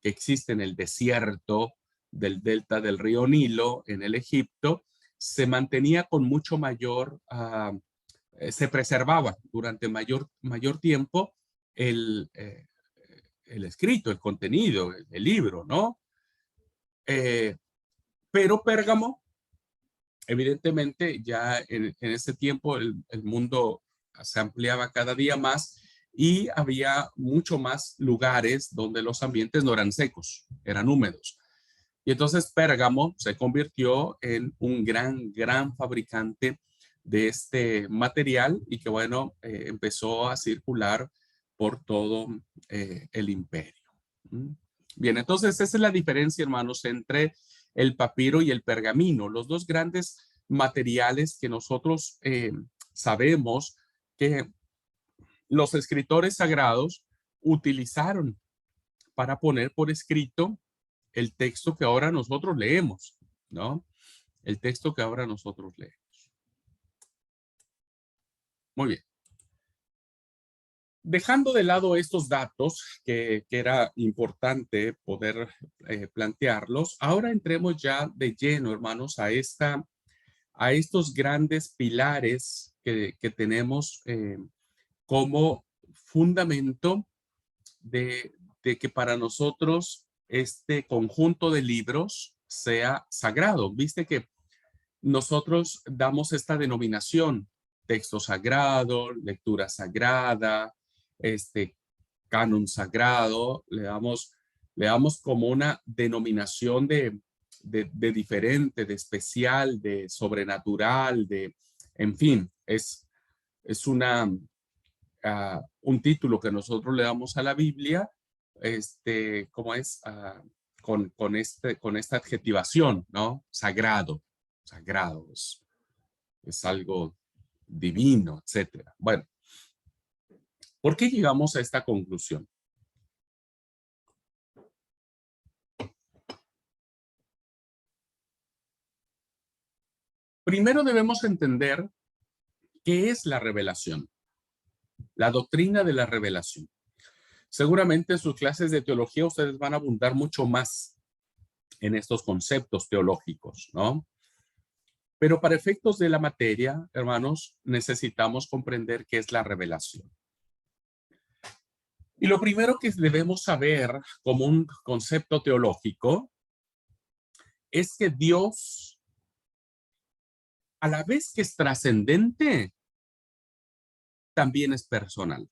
A: que existe en el desierto del delta del río Nilo en el Egipto, se mantenía con mucho mayor, se preservaba durante mayor tiempo el, el escrito, el contenido, el libro, ¿no? Eh, pero Pérgamo, evidentemente, ya en ese tiempo el mundo se ampliaba cada día más y había mucho más lugares donde los ambientes no eran secos, eran húmedos. Y entonces Pérgamo se convirtió en un gran fabricante de este material y que, bueno, empezó a circular por todo el imperio. ¿Mm? Bien, entonces esa es la diferencia, hermanos, entre el papiro y el pergamino, los dos grandes materiales que nosotros sabemos que los escritores sagrados utilizaron para poner por escrito el texto que ahora nosotros leemos, ¿no? El texto que ahora nosotros leemos. Muy bien. Dejando de lado estos datos que era importante poder plantearlos, ahora entremos ya de lleno, hermanos, a estos grandes pilares que tenemos como fundamento de que para nosotros este conjunto de libros sea sagrado. Viste que nosotros damos esta denominación, texto sagrado, lectura sagrada, canon sagrado, le damos como una denominación de diferente, de especial, de sobrenatural, en fin, es un título que nosotros le damos a la Biblia, ¿cómo es? Con esta adjetivación, ¿no? Sagrado, sagrado, es algo divino, etcétera. Bueno, ¿por qué llegamos a esta conclusión? Primero debemos entender qué es la revelación, la doctrina de la revelación. Seguramente en sus clases de teología ustedes van a abundar mucho más en estos conceptos teológicos, ¿no? Pero para efectos de la materia, hermanos, necesitamos comprender qué es la revelación. Y lo primero que debemos saber como un concepto teológico es que Dios, a la vez que es trascendente, también es personal.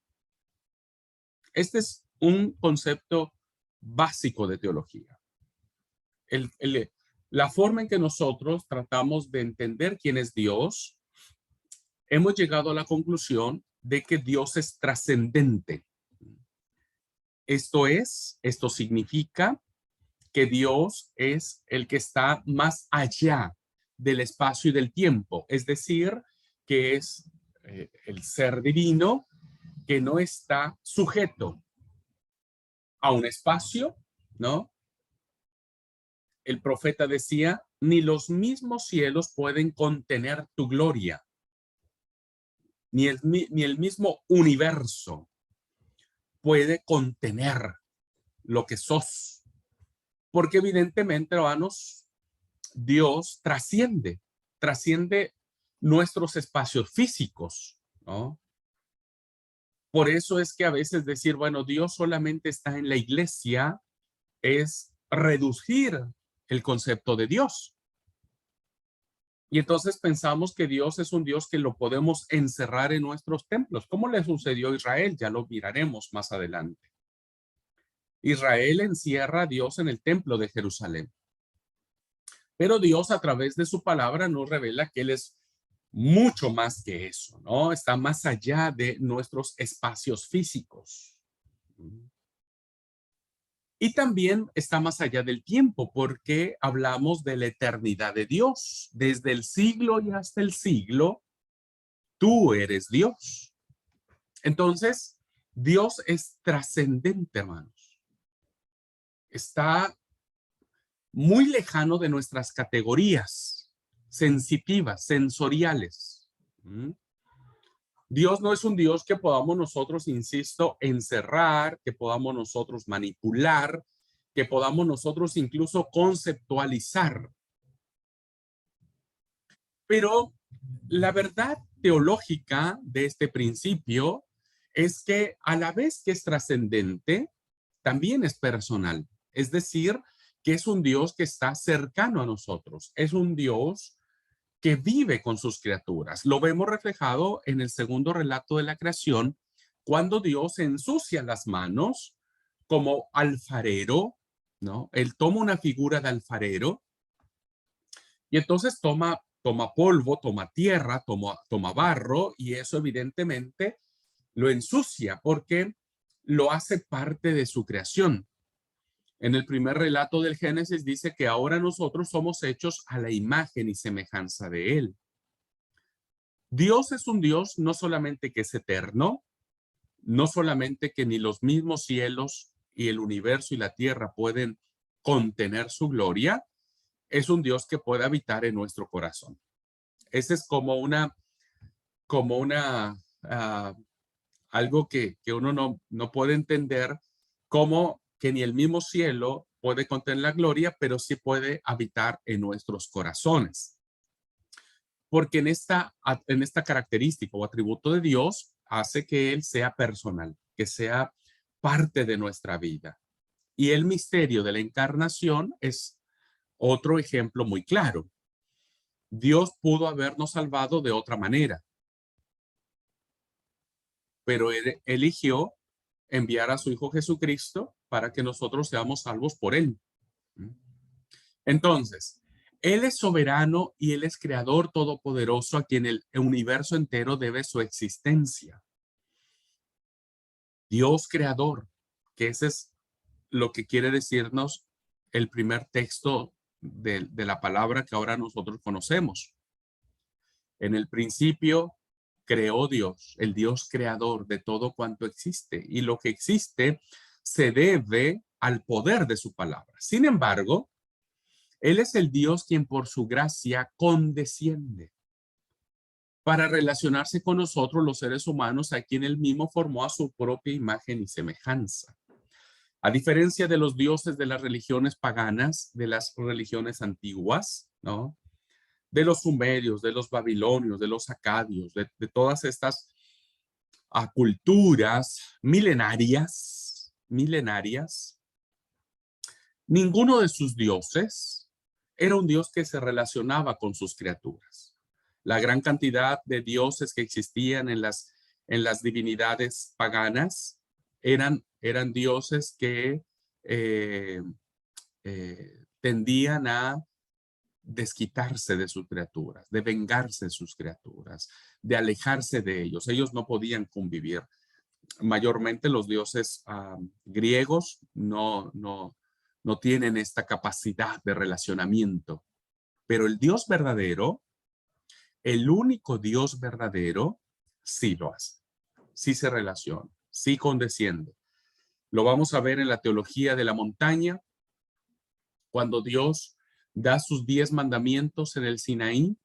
A: Este es un concepto básico de teología. La forma en que nosotros tratamos de entender quién es Dios, hemos llegado a la conclusión de que Dios es trascendente. Esto significa que Dios es el que está más allá del espacio y del tiempo, es decir, que es el ser divino que no está sujeto a un espacio, ¿no? El profeta decía, ni los mismos cielos pueden contener tu gloria, ni el mismo universo puede contener lo que sos. Porque evidentemente, hermanos, Dios trasciende nuestros espacios físicos, ¿no? Por eso es que a veces decir, bueno, Dios solamente está en la iglesia, es reducir el concepto de Dios. Y entonces pensamos que Dios es un Dios que lo podemos encerrar en nuestros templos, como le sucedió a Israel, ya lo miraremos más adelante. Israel encierra a Dios en el templo de Jerusalén. Pero Dios a través de su palabra nos revela que Él es mucho más que eso, ¿no? Está más allá de nuestros espacios físicos. Y también está más allá del tiempo, porque hablamos de la eternidad de Dios. Desde el siglo y hasta el siglo, tú eres Dios. Entonces, Dios es trascendente, hermanos. Está muy lejano de nuestras categorías sensitivas, sensoriales. Dios no es un Dios que podamos nosotros, insisto, encerrar, que podamos nosotros manipular, que podamos nosotros incluso conceptualizar. Pero la verdad teológica de este principio es que a la vez que es trascendente, también es personal. Es decir, que es un Dios que está cercano a nosotros. Es un Dios que vive con sus criaturas. Lo vemos reflejado en el segundo relato de la creación, cuando Dios ensucia las manos como alfarero, ¿no? Él toma una figura de alfarero y entonces toma polvo, toma tierra, toma barro, y eso evidentemente lo ensucia porque lo hace parte de su creación. En el primer relato del Génesis dice que ahora nosotros somos hechos a la imagen y semejanza de Él. Dios es un Dios no solamente que es eterno, no solamente que ni los mismos cielos y el universo y la tierra pueden contener su gloria, es un Dios que puede habitar en nuestro corazón. Ese es como algo que uno no puede entender, como que ni el mismo cielo puede contener la gloria, pero sí puede habitar en nuestros corazones. Porque en esta característica o atributo de Dios hace que Él sea personal, que sea parte de nuestra vida. Y el misterio de la encarnación es otro ejemplo muy claro. Dios pudo habernos salvado de otra manera, pero Él eligió enviar a su Hijo Jesucristo para que nosotros seamos salvos por Él. Entonces, Él es soberano y Él es creador todopoderoso a quien el universo entero debe su existencia. Dios creador, que ese es lo que quiere decirnos el primer texto de la palabra que ahora nosotros conocemos. En el principio creó Dios, el Dios creador de todo cuanto existe, y lo que existe se debe al poder de su palabra. Sin embargo, Él es el Dios quien por su gracia condesciende para relacionarse con nosotros los seres humanos, a quien Él mismo formó a su propia imagen y semejanza. A diferencia de los dioses de las religiones paganas, de las religiones antiguas, ¿no? De los sumerios, de los babilonios, de los acadios, de todas estas culturas milenarias, ninguno de sus dioses era un dios que se relacionaba con sus criaturas. La gran cantidad de dioses que existían en las divinidades paganas eran dioses que tendían a desquitarse de sus criaturas, de vengarse de sus criaturas, de alejarse de ellos. Ellos no podían convivir. Mayormente los dioses griegos no tienen esta capacidad de relacionamiento, pero el Dios verdadero, el único Dios verdadero, sí lo hace, sí se relaciona, sí condesciende. Lo vamos a ver en la teología de la montaña, cuando Dios da sus 10 mandamientos en el Sinaí,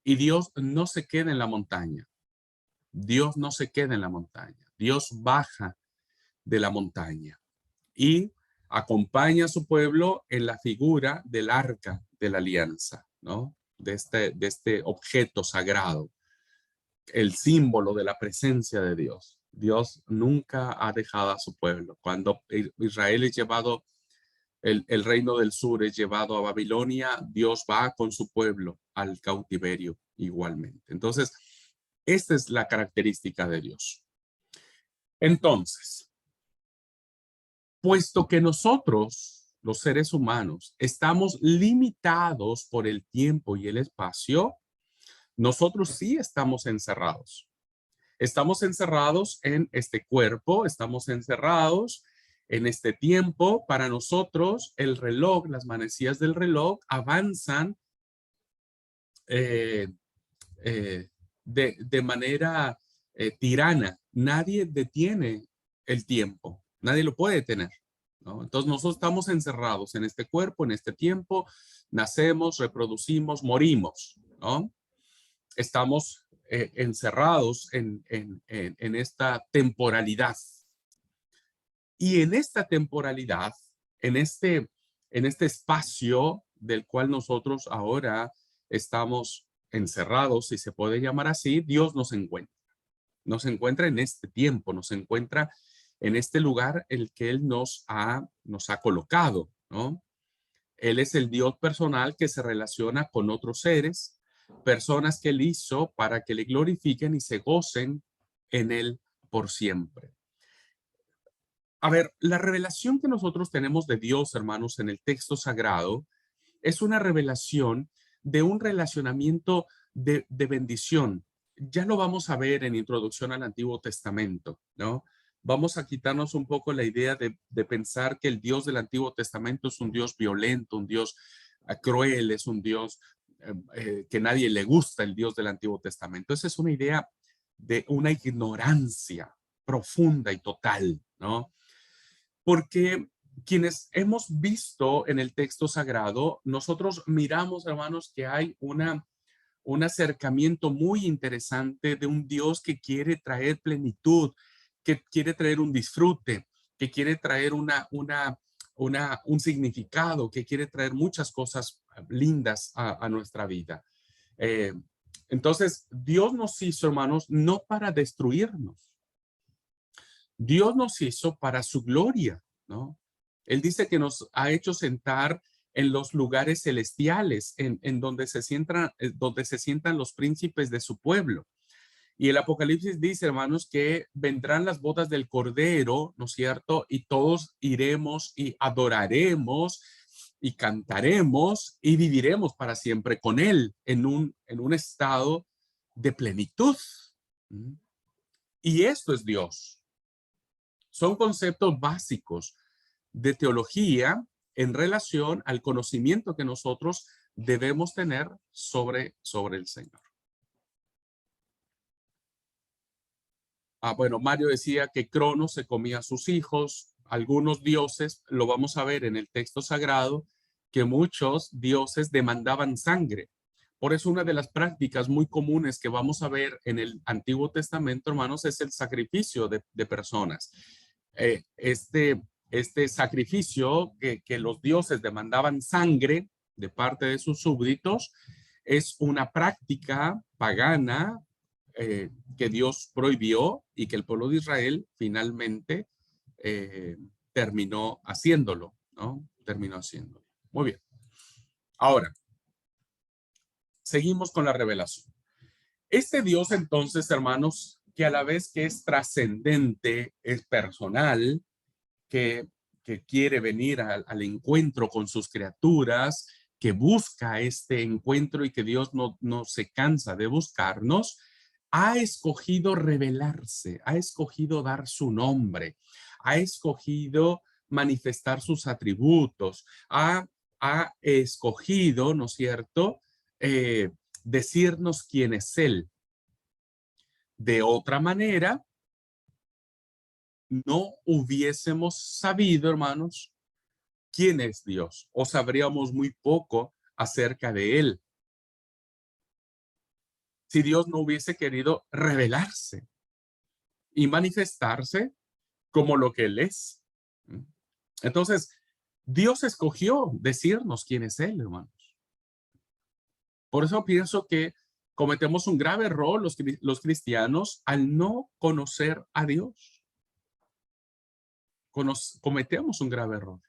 A: y Dios no se queda en la montaña. Dios no se queda en la montaña. Dios baja de la montaña y acompaña a su pueblo en la figura del arca de la alianza, ¿no? De este objeto sagrado, el símbolo de la presencia de Dios. Dios nunca ha dejado a su pueblo. Cuando Israel es llevado el reino del sur es llevado a Babilonia, Dios va con su pueblo al cautiverio igualmente. Entonces, esta es la característica de Dios. Entonces, puesto que nosotros, los seres humanos, estamos limitados por el tiempo y el espacio, nosotros sí estamos encerrados. Estamos encerrados en este cuerpo, estamos encerrados en este tiempo. Para nosotros, el reloj, las manecillas del reloj avanzan eh, de manera tirana. Nadie detiene el tiempo, nadie lo puede detener, ¿no? Entonces nosotros estamos encerrados en este cuerpo, en este tiempo, nacemos, reproducimos, morimos, ¿no? Estamos encerrados en esta temporalidad. Y en esta temporalidad, en este espacio del cual nosotros ahora estamos encerrados, si se puede llamar así, Dios nos encuentra. Nos encuentra en este tiempo, nos encuentra en este lugar el que Él nos ha colocado, ¿no? Él es el Dios personal que se relaciona con otros seres, personas que Él hizo para que le glorifiquen y se gocen en Él por siempre. A ver, la revelación que nosotros tenemos de Dios, hermanos, en el texto sagrado, es una revelación de un relacionamiento de bendición. Ya lo vamos a ver en Introducción al Antiguo Testamento, ¿no? Vamos a quitarnos un poco la idea de pensar que el Dios del Antiguo Testamento es un Dios violento, un Dios cruel, es un Dios que nadie le gusta, el Dios del Antiguo Testamento. Esa es una idea de una ignorancia profunda y total, ¿no? Porque quienes hemos visto en el texto sagrado, nosotros miramos, hermanos, que hay un acercamiento muy interesante de un Dios que quiere traer plenitud, que quiere traer un disfrute, que quiere traer un significado, que quiere traer muchas cosas lindas a nuestra vida. Eh, entonces, Dios nos hizo, hermanos, no para destruirnos. Dios nos hizo para su gloria, ¿no? Él dice que nos ha hecho sentar en los lugares celestiales, en donde se sientan los príncipes de su pueblo. Y el Apocalipsis dice, hermanos, que vendrán las bodas del Cordero, ¿no es cierto? Y todos iremos y adoraremos y cantaremos y viviremos para siempre con Él en un estado de plenitud. Y esto es Dios. Son conceptos básicos de teología en relación al conocimiento que nosotros debemos tener sobre el Señor. Bueno, Mario decía que Cronos se comía a sus hijos. Algunos dioses, lo vamos a ver en el texto sagrado, que muchos dioses demandaban sangre. Por eso una de las prácticas muy comunes que vamos a ver en el Antiguo Testamento, hermanos, es el sacrificio de personas. Este sacrificio que los dioses demandaban sangre de parte de sus súbditos es una práctica pagana que Dios prohibió y que el pueblo de Israel finalmente terminó haciéndolo, ¿no? Terminó haciéndolo. Muy bien. Ahora, seguimos con la revelación. Este Dios entonces, hermanos, que a la vez que es trascendente, es personal, que quiere venir al encuentro con sus criaturas, que busca este encuentro y que Dios no se cansa de buscarnos, ha escogido revelarse, ha escogido dar su nombre, ha escogido manifestar sus atributos, ha escogido, ¿no es cierto?, decirnos quién es Él. De otra manera, no hubiésemos sabido, hermanos, quién es Dios, o sabríamos muy poco acerca de Él. Si Dios no hubiese querido revelarse y manifestarse como lo que Él es. Entonces, Dios escogió decirnos quién es Él, hermanos. Por eso pienso que cometemos un grave error los cristianos al no conocer a Dios. Cometemos un grave error.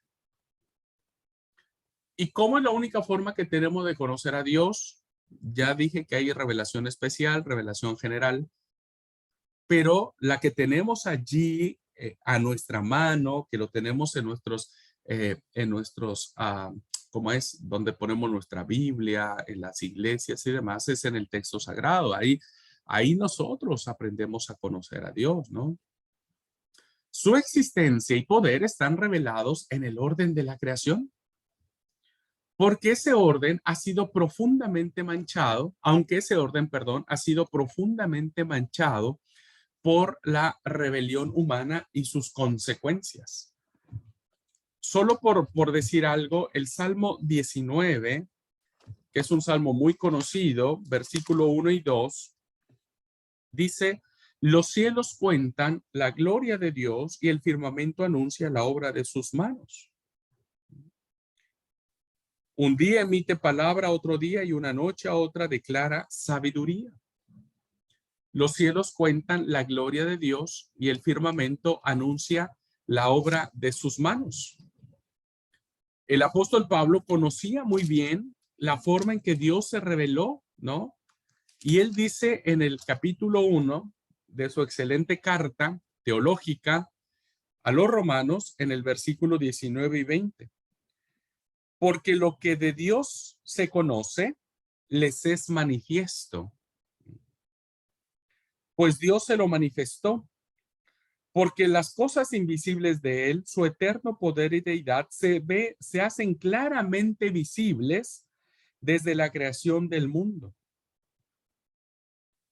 A: ¿Y cómo es la única forma que tenemos de conocer a Dios? Ya dije que hay revelación especial, revelación general, pero la que tenemos allí a nuestra mano, que lo tenemos en nuestros, ¿cómo es? Donde ponemos nuestra Biblia, en las iglesias y demás, es en el texto sagrado. Ahí nosotros aprendemos a conocer a Dios, ¿no? Su existencia y poder están revelados en el orden de la creación, porque ese orden ha sido profundamente manchado, aunque ese orden, perdón, ha sido profundamente manchado por la rebelión humana y sus consecuencias. Solo por decir algo, el Salmo 19, que es un salmo muy conocido, versículo 1 y 2, dice, los cielos cuentan la gloria de Dios y el firmamento anuncia la obra de sus manos. Un día emite palabra, otro día y una noche a otra declara sabiduría. Los cielos cuentan la gloria de Dios y el firmamento anuncia la obra de sus manos. El apóstol Pablo conocía muy bien la forma en que Dios se reveló, ¿no? Y él dice en el capítulo 1 de su excelente carta teológica a los romanos, en el versículo 19 y 20, porque lo que de Dios se conoce les es manifiesto, pues Dios se lo manifestó, porque las cosas invisibles de él, su eterno poder y deidad, se hacen claramente visibles desde la creación del mundo.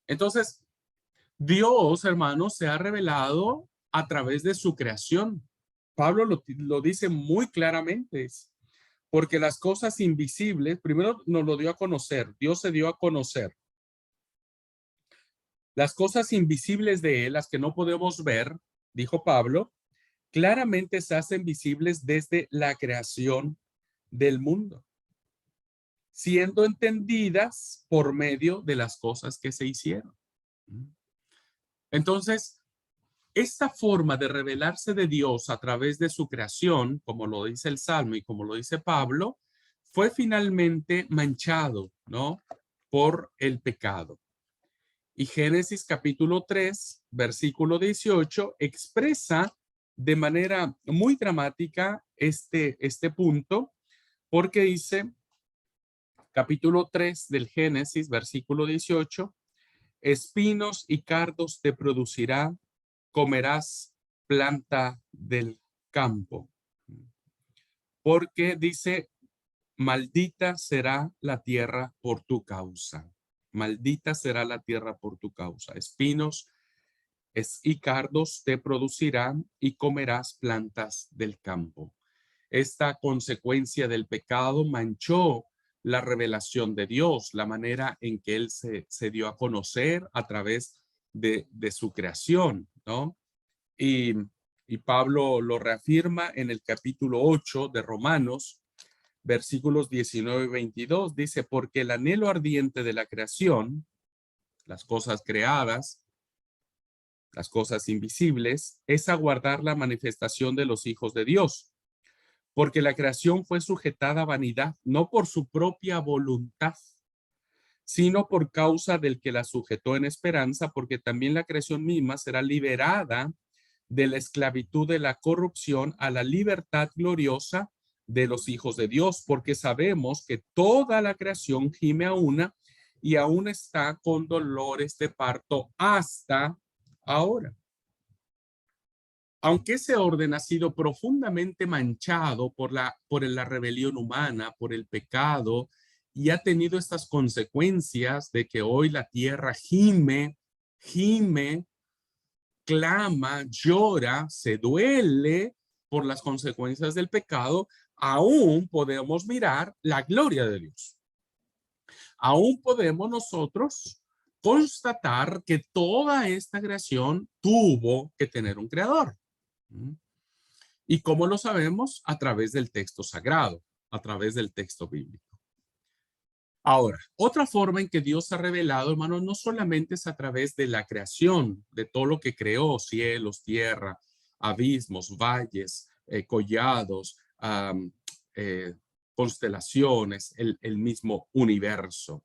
A: Entonces, Dios, hermanos, se ha revelado a través de su creación. Pablo lo dice muy claramente, porque las cosas invisibles, primero nos lo dio a conocer, Dios se dio a conocer. Las cosas invisibles de él, las que no podemos ver, dijo Pablo, claramente se hacen visibles desde la creación del mundo, siendo entendidas por medio de las cosas que se hicieron. Entonces, esta forma de revelarse de Dios a través de su creación, como lo dice el Salmo y como lo dice Pablo, fue finalmente manchado, ¿no? Por el pecado. Y Génesis capítulo 3, versículo 18, expresa de manera muy dramática este punto, porque dice, capítulo 3 del Génesis, versículo 18, espinos y cardos te producirá, comerás planta del campo. Porque dice, maldita será la tierra por tu causa. Maldita será la tierra por tu causa. Espinos y cardos te producirán y comerás plantas del campo. Esta consecuencia del pecado manchó la revelación de Dios, la manera en que Él se dio a conocer a través de su creación, ¿no? Y, y Pablo lo reafirma en el capítulo 8 de Romanos, versículos 19 y 22. Dice, porque el anhelo ardiente de la creación, las cosas creadas, las cosas invisibles, es aguardar la manifestación de los hijos de Dios. Porque la creación fue sujetada a vanidad, no por su propia voluntad, sino por causa del que la sujetó en esperanza, porque también la creación misma será liberada de la esclavitud de la corrupción a la libertad gloriosa de los hijos de Dios, porque sabemos que toda la creación gime a una y aún está con dolores de parto hasta ahora. Aunque ese orden ha sido profundamente manchado por la rebelión humana, por el pecado, y ha tenido estas consecuencias de que hoy la tierra gime, clama, llora, se duele por las consecuencias del pecado, aún podemos mirar la gloria de Dios. Aún podemos nosotros constatar que toda esta creación tuvo que tener un creador. ¿Y cómo lo sabemos? A través del texto sagrado, a través del texto bíblico. Ahora, otra forma en que Dios ha revelado, hermanos, no solamente es a través de la creación, de todo lo que creó, cielos, tierra, abismos, valles, collados, constelaciones, el mismo universo.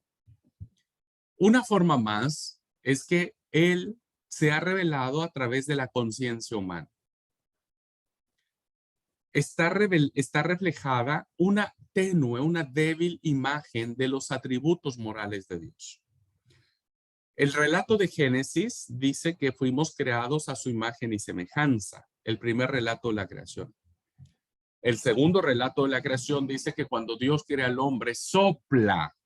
A: Una forma más es que Él se ha revelado a través de la conciencia humana. Está reflejada una tenue, una débil imagen de los atributos morales de Dios. El relato de Génesis dice que fuimos creados a su imagen y semejanza, el primer relato de la creación. El segundo relato de la creación dice que cuando Dios crea al hombre, sopla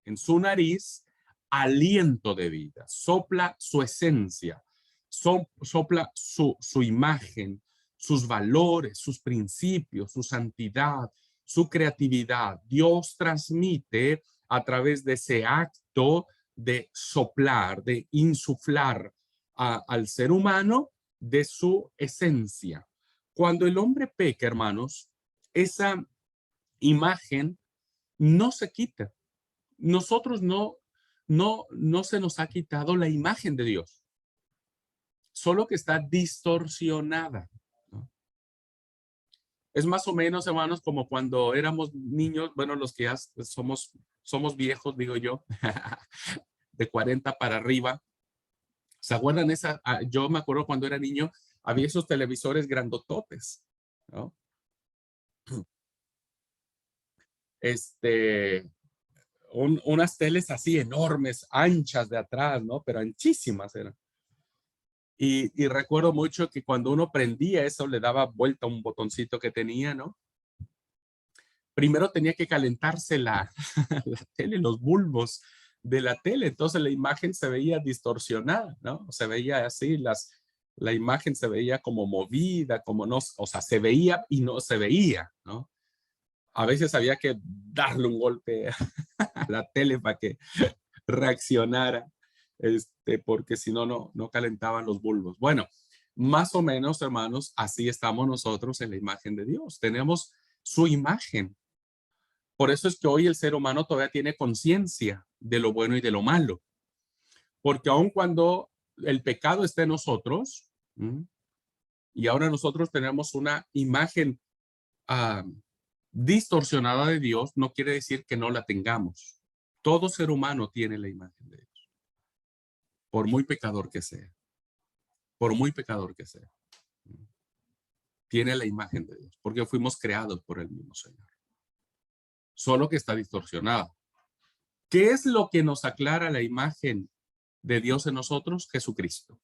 A: en su nariz aliento de vida, sopla su esencia, sopla su imagen, sus valores, sus principios, su santidad, su creatividad. Dios transmite a través de ese acto de soplar, de insuflar al ser humano de su esencia. Cuando el hombre peca, hermanos, esa imagen no se quita. Nosotros no se nos ha quitado la imagen de Dios, solo que está distorsionada, ¿no? Es más o menos, hermanos, como cuando éramos niños, bueno, los que ya somos viejos, digo yo, de 40 para arriba. ¿Se acuerdan esa? Yo me acuerdo cuando era niño, había esos televisores grandototes, ¿no? Unas teles así enormes, anchas de atrás, ¿no? Pero anchísimas eran. Y recuerdo mucho que cuando uno prendía eso, le daba vuelta a un botoncito que tenía, ¿no? Primero tenía que calentarse la tele, los bulbos de la tele. Entonces la imagen se veía distorsionada, ¿no? Se veía así, la imagen se veía como movida, como no, o sea, se veía y no se veía, ¿no? A veces había que darle un golpe a la tele para que reaccionara, porque si no, no calentaban los bulbos. Bueno, más o menos, hermanos, así estamos nosotros en la imagen de Dios. Tenemos su imagen. Por eso es que hoy el ser humano todavía tiene conciencia de lo bueno y de lo malo. Porque aun cuando el pecado está en nosotros, y ahora nosotros tenemos una imagen distorsionada de Dios, no quiere decir que no la tengamos. Todo ser humano tiene la imagen de Dios, por muy pecador que sea, por muy pecador que sea. Tiene la imagen de Dios, porque fuimos creados por el mismo Señor. Solo que está distorsionada. ¿Qué es lo que nos aclara la imagen de Dios en nosotros? Jesucristo.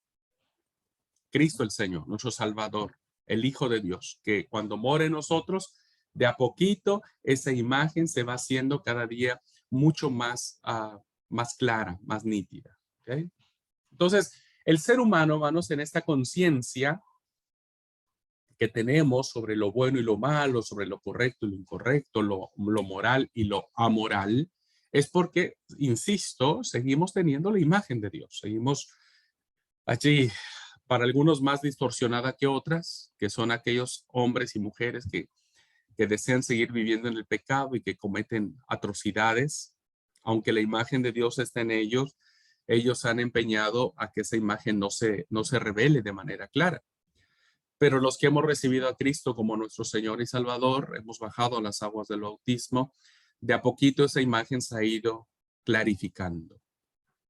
A: Cristo el Señor, nuestro Salvador, el Hijo de Dios, que cuando mora en nosotros, de a poquito, esa imagen se va haciendo cada día mucho más, más clara, más nítida. ¿Okay? Entonces, el ser humano, hermanos, en esta conciencia que tenemos sobre lo bueno y lo malo, sobre lo correcto y lo incorrecto, lo moral y lo amoral, es porque, insisto, seguimos teniendo la imagen de Dios. Seguimos allí, para algunos más distorsionada que otras, que son aquellos hombres y mujeres que desean seguir viviendo en el pecado y que cometen atrocidades. Aunque la imagen de Dios está en ellos, ellos han empeñado a que esa imagen no se revele de manera clara. Pero los que hemos recibido a Cristo como nuestro Señor y Salvador, hemos bajado a las aguas del bautismo, de a poquito esa imagen se ha ido clarificando.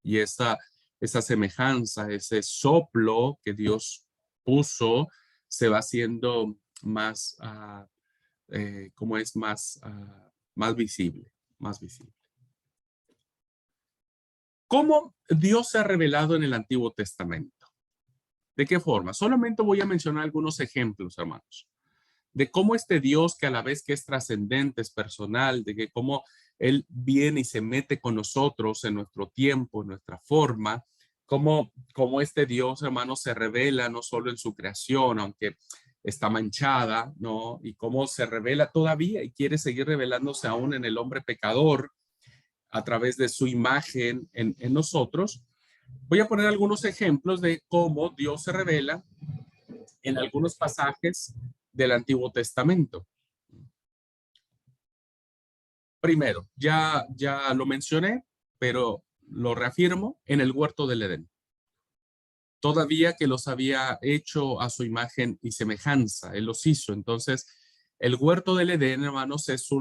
A: Y esa semejanza, ese soplo que Dios puso, se va haciendo más, como es más visible, más visible. ¿Cómo Dios se ha revelado en el Antiguo Testamento? ¿De qué forma? Solamente voy a mencionar algunos ejemplos, hermanos, de cómo este Dios, que a la vez que es trascendente, es personal, de que cómo Él viene y se mete con nosotros en nuestro tiempo, en nuestra forma, cómo este Dios, hermanos, se revela no solo en su creación, aunque está manchada, ¿no? Y cómo se revela todavía y quiere seguir revelándose aún en el hombre pecador a través de su imagen en nosotros. Voy a poner algunos ejemplos de cómo Dios se revela en algunos pasajes del Antiguo Testamento. Primero, ya lo mencioné, pero lo reafirmo, en el huerto del Edén. Todavía que los había hecho a su imagen y semejanza, Él los hizo. Entonces, El huerto del Edén, hermanos, es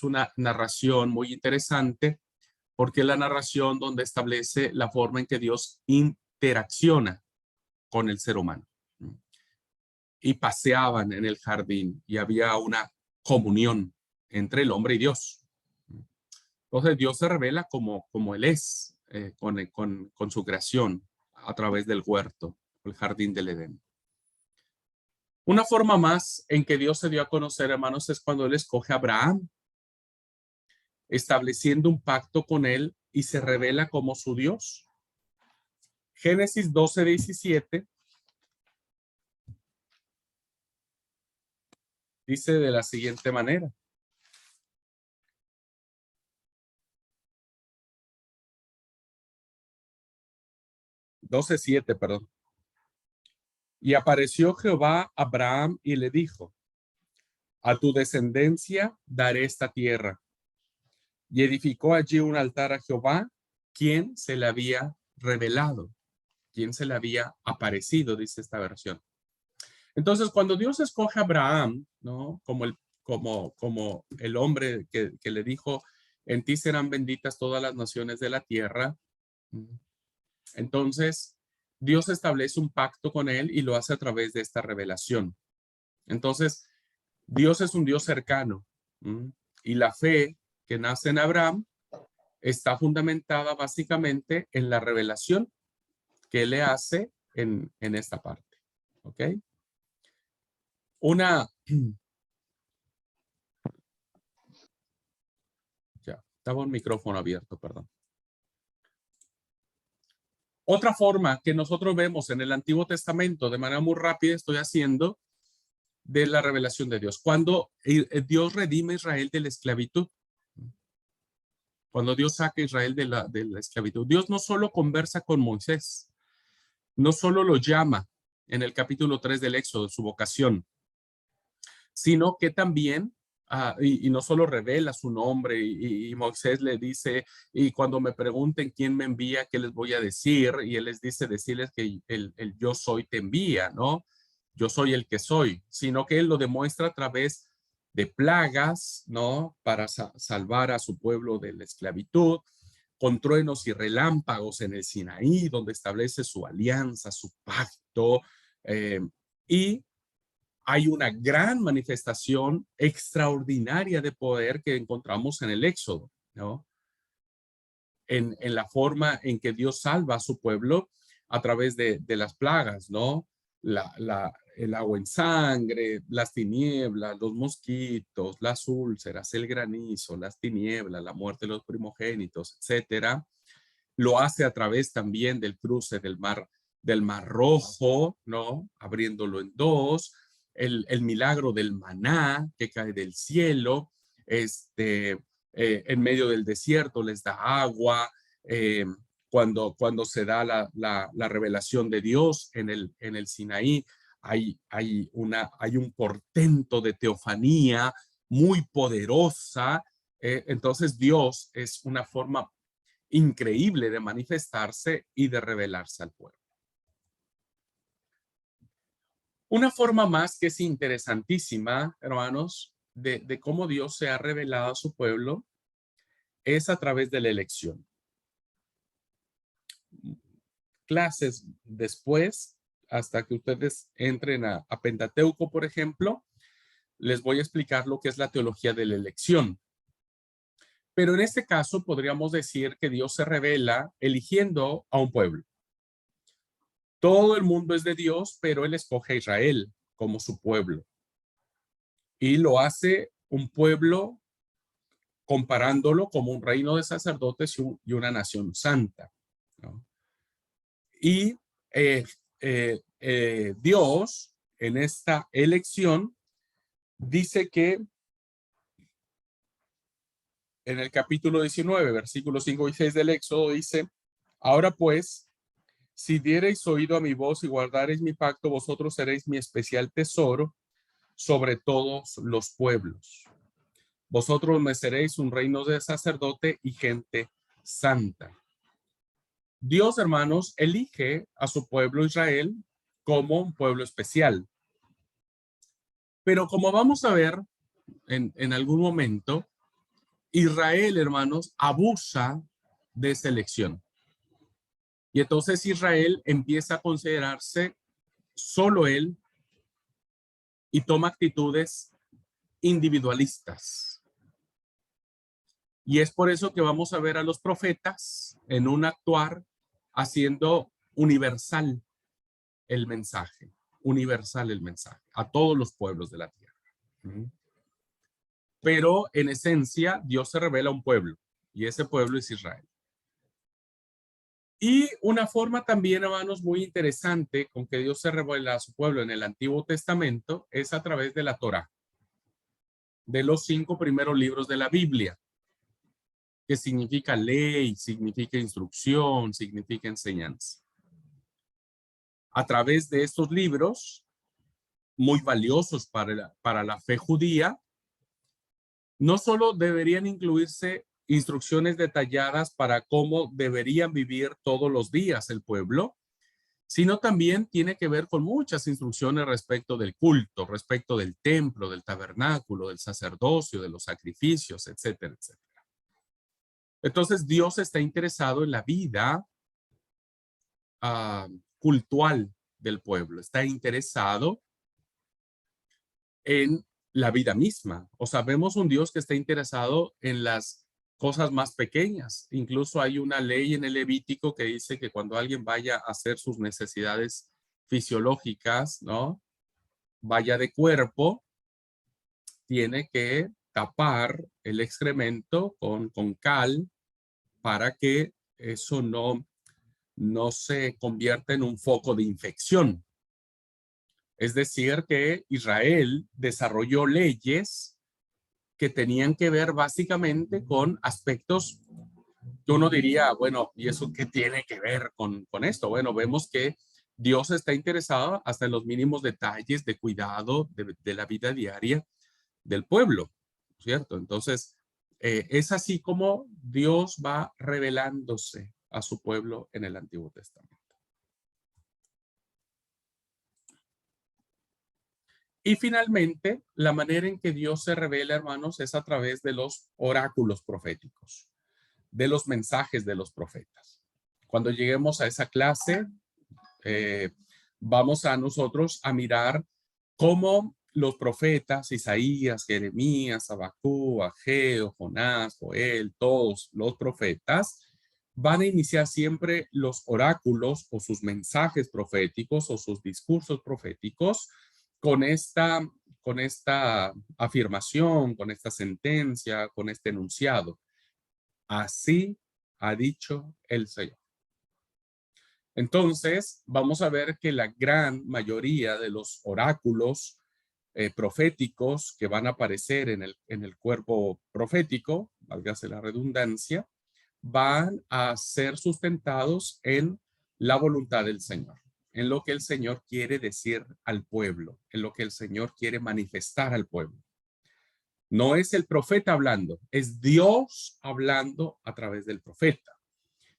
A: una narración muy interesante porque es la narración donde establece la forma en que Dios interacciona con el ser humano. Y paseaban en el jardín y había una comunión entre el hombre y Dios. Entonces Dios se revela como Él es, con su creación a través del huerto, el jardín del Edén. Una forma más en que Dios se dio a conocer, hermanos, es cuando Él escoge a Abraham, estableciendo un pacto con él y se revela como su Dios. Génesis 12:17 dice de la siguiente manera. 12:7, perdón. Y apareció Jehová a Abraham y le dijo: a tu descendencia daré esta tierra. Y edificó allí un altar a Jehová, quien se le había revelado, quien se le había aparecido, dice esta versión. Entonces, cuando Dios escoge a Abraham, ¿no? Como el hombre que le dijo, en ti serán benditas todas las naciones de la tierra. Entonces, Dios establece un pacto con él y lo hace a través de esta revelación. Entonces, Dios es un Dios cercano. Y la fe que nace en Abraham está fundamentada básicamente en la revelación que le hace en esta parte. ¿Ok? Ya, estaba un micrófono abierto, perdón. Otra forma que nosotros vemos en el Antiguo Testamento, de manera muy rápida, estoy haciendo, de la revelación de Dios. Cuando Dios redime a Israel de la esclavitud. Cuando Dios saca a Israel de la esclavitud. Dios no solo conversa con Moisés, no solo lo llama en el capítulo 3 del Éxodo, su vocación, sino que también, y no solo revela su nombre, y Moisés le dice, y cuando me pregunten quién me envía, ¿qué les voy a decir? Y él les dice, decirles que el yo soy te envía, ¿no? Yo soy el que soy, sino que él lo demuestra a través de plagas, ¿no? Para salvar a su pueblo de la esclavitud, con truenos y relámpagos en el Sinaí, donde establece su alianza, su pacto, y hay una gran manifestación extraordinaria de poder que encontramos en el Éxodo, ¿no? En la forma en que Dios salva a su pueblo a través de las plagas, ¿no? El agua en sangre, las tinieblas, los mosquitos, las úlceras, el granizo, las tinieblas, la muerte de los primogénitos, etcétera. Lo hace a través también del cruce del mar Rojo, ¿no? Abriéndolo en dos, el milagro del maná que cae del cielo, en medio del desierto les da agua, cuando se da la revelación de Dios en el Sinaí, hay un portento de teofanía muy poderosa. Entonces Dios es una forma increíble de manifestarse y de revelarse al pueblo. Una forma más que es interesantísima, hermanos, de cómo Dios se ha revelado a su pueblo es a través de la elección. Clases después, hasta que ustedes entren a Pentateuco, por ejemplo, les voy a explicar lo que es la teología de la elección. Pero en este caso podríamos decir que Dios se revela eligiendo a un pueblo. Todo el mundo es de Dios, pero Él escoge a Israel como su pueblo. Y lo hace un pueblo comparándolo como un reino de sacerdotes y una nación santa, ¿no? Y Dios, en esta elección, dice que en el capítulo 19, versículos 5 y 6 del Éxodo, dice, ahora pues, si diereis oído a mi voz y guardareis mi pacto, vosotros seréis mi especial tesoro sobre todos los pueblos. Vosotros me seréis un reino de sacerdote y gente santa. Dios, hermanos, elige a su pueblo Israel como un pueblo especial. Pero como vamos a ver, en algún momento, Israel, hermanos, abusa de esa elección. Y entonces Israel empieza a considerarse solo él y toma actitudes individualistas. Y es por eso que vamos a ver a los profetas en un actuar haciendo universal el mensaje, a todos los pueblos de la tierra. Pero en esencia, Dios se revela a un pueblo, y ese pueblo es Israel. Y una forma también, hermanos, muy interesante con que Dios se revela a su pueblo en el Antiguo Testamento es a través de la Torá, de los 5 primeros libros de la Biblia, que significa ley, significa instrucción, significa enseñanza. A través de estos libros, muy valiosos para la fe judía, no solo deberían incluirse instrucciones detalladas para cómo deberían vivir todos los días el pueblo, sino también tiene que ver con muchas instrucciones respecto del culto, respecto del templo, del tabernáculo, del sacerdocio, de los sacrificios, etcétera, etcétera. Entonces Dios está interesado en la vida cultual del pueblo, está interesado en la vida misma. O sea, vemos un Dios que está interesado en las cosas más pequeñas. Incluso hay una ley en el Levítico que dice que cuando alguien vaya a hacer sus necesidades fisiológicas, ¿no? Vaya de cuerpo, tiene que tapar el excremento con cal para que eso no se convierta en un foco de infección. Es decir, que Israel desarrolló leyes que tenían que ver básicamente con aspectos que uno diría, bueno, ¿y eso qué tiene que ver con esto? Bueno, vemos que Dios está interesado hasta en los mínimos detalles de cuidado de la vida diaria del pueblo, ¿cierto? Entonces, es así como Dios va revelándose a su pueblo en el Antiguo Testamento. Y finalmente, la manera en que Dios se revela, hermanos, es a través de los oráculos proféticos, de los mensajes de los profetas. Cuando lleguemos a esa clase, vamos a nosotros a mirar cómo los profetas, Isaías, Jeremías, Abacú, Ageo, Jonás, Joel, todos los profetas, van a iniciar siempre los oráculos o sus mensajes proféticos o sus discursos proféticos con esta afirmación, con esta sentencia, con este enunciado. Así ha dicho el Señor. Entonces, vamos a ver que la gran mayoría de los oráculos proféticos que van a aparecer en el cuerpo profético, válgase la redundancia, van a ser sustentados en la voluntad del Señor, en lo que el Señor quiere decir al pueblo, en lo que el Señor quiere manifestar al pueblo. No es el profeta hablando, es Dios hablando a través del profeta.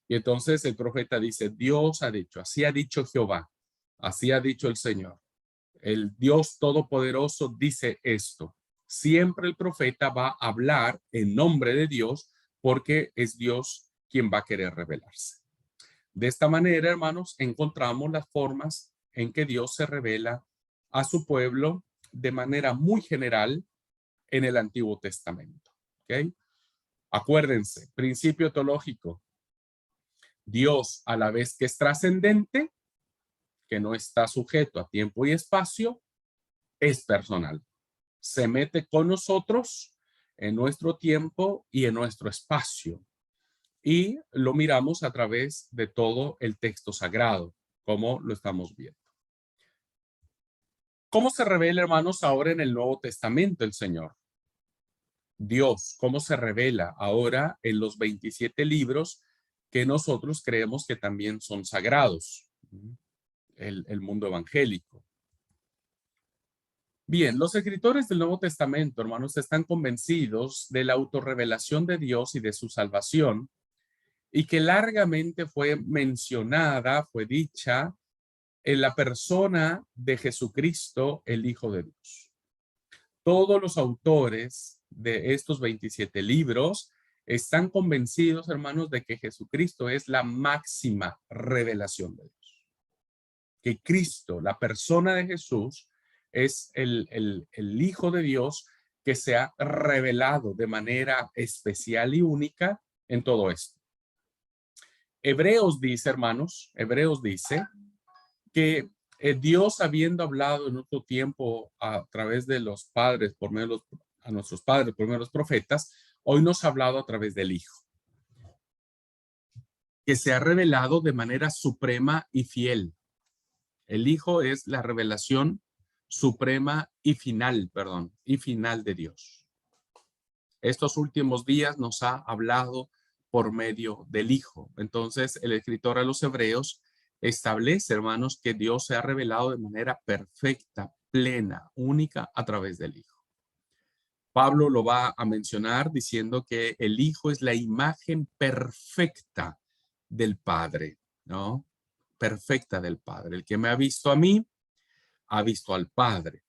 A: Y entonces el profeta dice, Dios ha dicho, así ha dicho Jehová, así ha dicho el Señor. El Dios Todopoderoso dice esto. Siempre el profeta va a hablar en nombre de Dios porque es Dios quien va a querer revelarse. De esta manera, hermanos, encontramos las formas en que Dios se revela a su pueblo de manera muy general en el Antiguo Testamento. ¿Okay? Acuérdense, principio teológico. Dios, a la vez que es trascendente, que no está sujeto a tiempo y espacio, es personal. Se mete con nosotros en nuestro tiempo y en nuestro espacio. Y lo miramos a través de todo el texto sagrado, como lo estamos viendo. ¿Cómo se revela, hermanos, ahora en el Nuevo Testamento el Señor? Dios, ¿cómo se revela ahora en los 27 libros que nosotros creemos que también son sagrados? El mundo evangélico. Bien, los escritores del Nuevo Testamento, hermanos, están convencidos de la autorrevelación de Dios y de su salvación, y que largamente fue mencionada, fue dicha en la persona de Jesucristo, el Hijo de Dios. Todos los autores de estos 27 libros están convencidos, hermanos, de que Jesucristo es la máxima revelación de Dios. Que Cristo, la persona de Jesús, es el Hijo de Dios que se ha revelado de manera especial y única en todo esto. Hebreos dice, hermanos, Hebreos dice que Dios, habiendo hablado en otro tiempo a través de los padres, a nuestros padres, por medio de los profetas, hoy nos ha hablado a través del Hijo, que se ha revelado de manera suprema y fiel. El Hijo es la revelación suprema y final de Dios. Estos últimos días nos ha hablado por medio del Hijo. Entonces, el escritor a los Hebreos establece, hermanos, que Dios se ha revelado de manera perfecta, plena, única a través del Hijo. Pablo lo va a mencionar diciendo que el Hijo es la imagen perfecta del Padre, ¿no? Perfecta del Padre. El que me ha visto a mí, ha visto al Padre.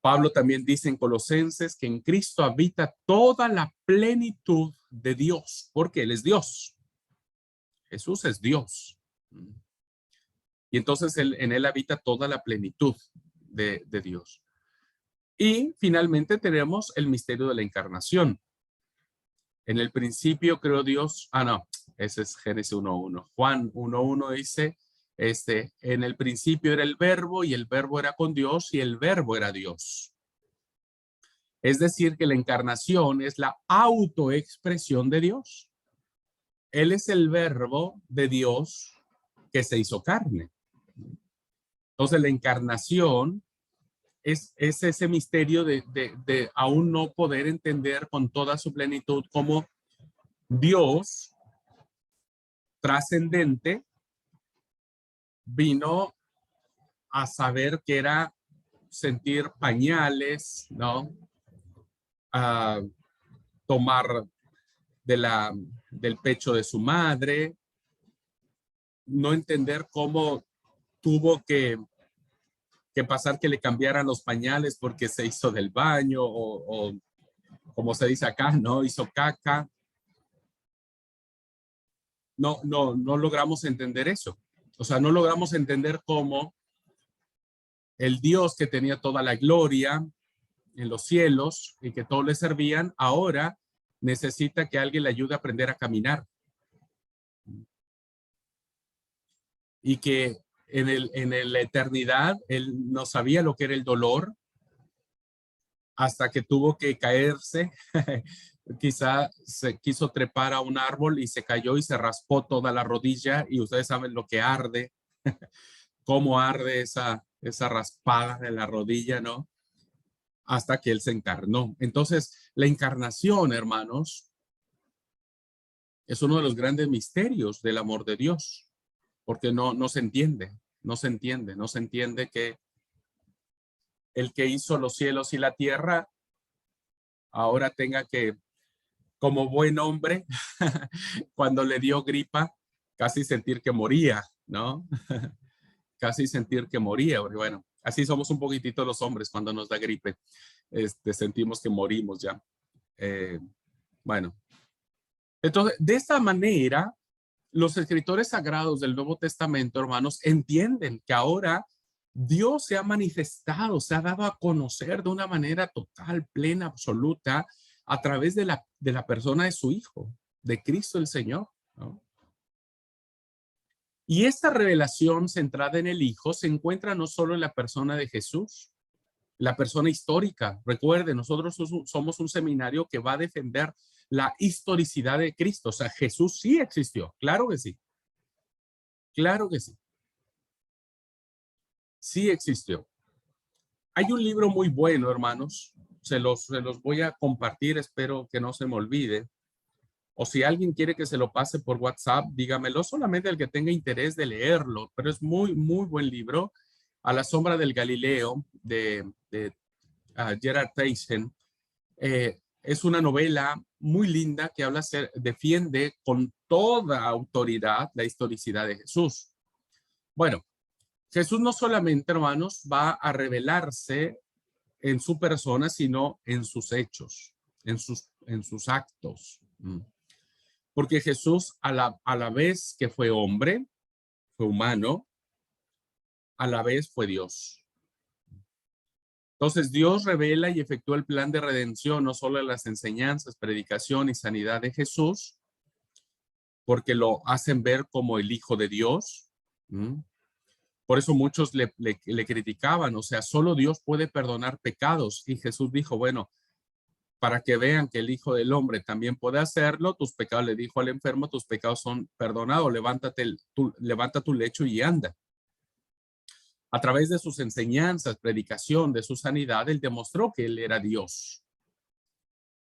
A: Pablo también dice en Colosenses que en Cristo habita toda la plenitud de Dios, porque Él es Dios. Jesús es Dios. Y entonces en Él habita toda la plenitud de Dios. Y finalmente tenemos el misterio de la encarnación. En el principio creó Dios, no, ese es Génesis 1:1. Juan 1:1 dice, en el principio era el verbo y el verbo era con Dios y el verbo era Dios. Es decir, que la encarnación es la autoexpresión de Dios. Él es el verbo de Dios que se hizo carne. Entonces la encarnación es ese misterio de aún no poder entender con toda su plenitud cómo Dios trascendente vino a saber que era sentir pañales, ¿no? A tomar del pecho de su madre, no entender cómo tuvo que pasar que le cambiaran los pañales porque se hizo del baño o como se dice acá, ¿no? Hizo caca. No logramos entender eso. O sea, no logramos entender cómo el Dios que tenía toda la gloria en los cielos y que todos le servían, ahora necesita que alguien le ayude a aprender a caminar. Y que en la eternidad él no sabía lo que era el dolor hasta que tuvo que caerse. Quizá se quiso trepar a un árbol y se cayó y se raspó toda la rodilla, y ustedes saben lo que arde, cómo arde esa raspada de la rodilla, ¿no? Hasta que él se encarnó. Entonces, la encarnación, hermanos, es uno de los grandes misterios del amor de Dios, porque no se entiende que el que hizo los cielos y la tierra ahora tenga que, como buen hombre, cuando le dio gripa, casi sentir que moría, ¿no? Casi sentir que moría, porque bueno, así somos un poquitito los hombres cuando nos da gripe, sentimos que morimos ya. Bueno, entonces, de esta manera, los escritores sagrados del Nuevo Testamento, hermanos, entienden que ahora Dios se ha manifestado, se ha dado a conocer de una manera total, plena, absoluta, a través de la persona de su Hijo, de Cristo el Señor, ¿no? Y esta revelación centrada en el Hijo se encuentra no solo en la persona de Jesús, la persona histórica. Recuerden, nosotros somos un seminario que va a defender la historicidad de Cristo. O sea, Jesús sí existió. Claro que sí. Claro que sí. Sí existió. Hay un libro muy bueno, hermanos. Se los voy a compartir. Espero que no se me olvide. O si alguien quiere que se lo pase por WhatsApp, dígamelo, solamente el que tenga interés de leerlo. Pero es muy, muy buen libro. A la sombra del Galileo, de Gerard Tyson. Es una novela muy linda que defiende con toda autoridad la historicidad de Jesús. Bueno, Jesús no solamente, hermanos, va a revelarse en su persona, sino en sus hechos, en sus actos. Porque Jesús, a la vez que fue hombre, fue humano, a la vez fue Dios. Entonces Dios revela y efectúa el plan de redención, no solo en las enseñanzas, predicación y sanidad de Jesús, porque lo hacen ver como el Hijo de Dios. Por eso muchos le criticaban, o sea, solo Dios puede perdonar pecados. Y Jesús dijo, bueno, para que vean que el Hijo del Hombre también puede hacerlo, tus pecados, le dijo al enfermo, tus pecados son perdonados, levanta tu lecho y anda. A través de sus enseñanzas, predicación, de su sanidad, él demostró que él era Dios.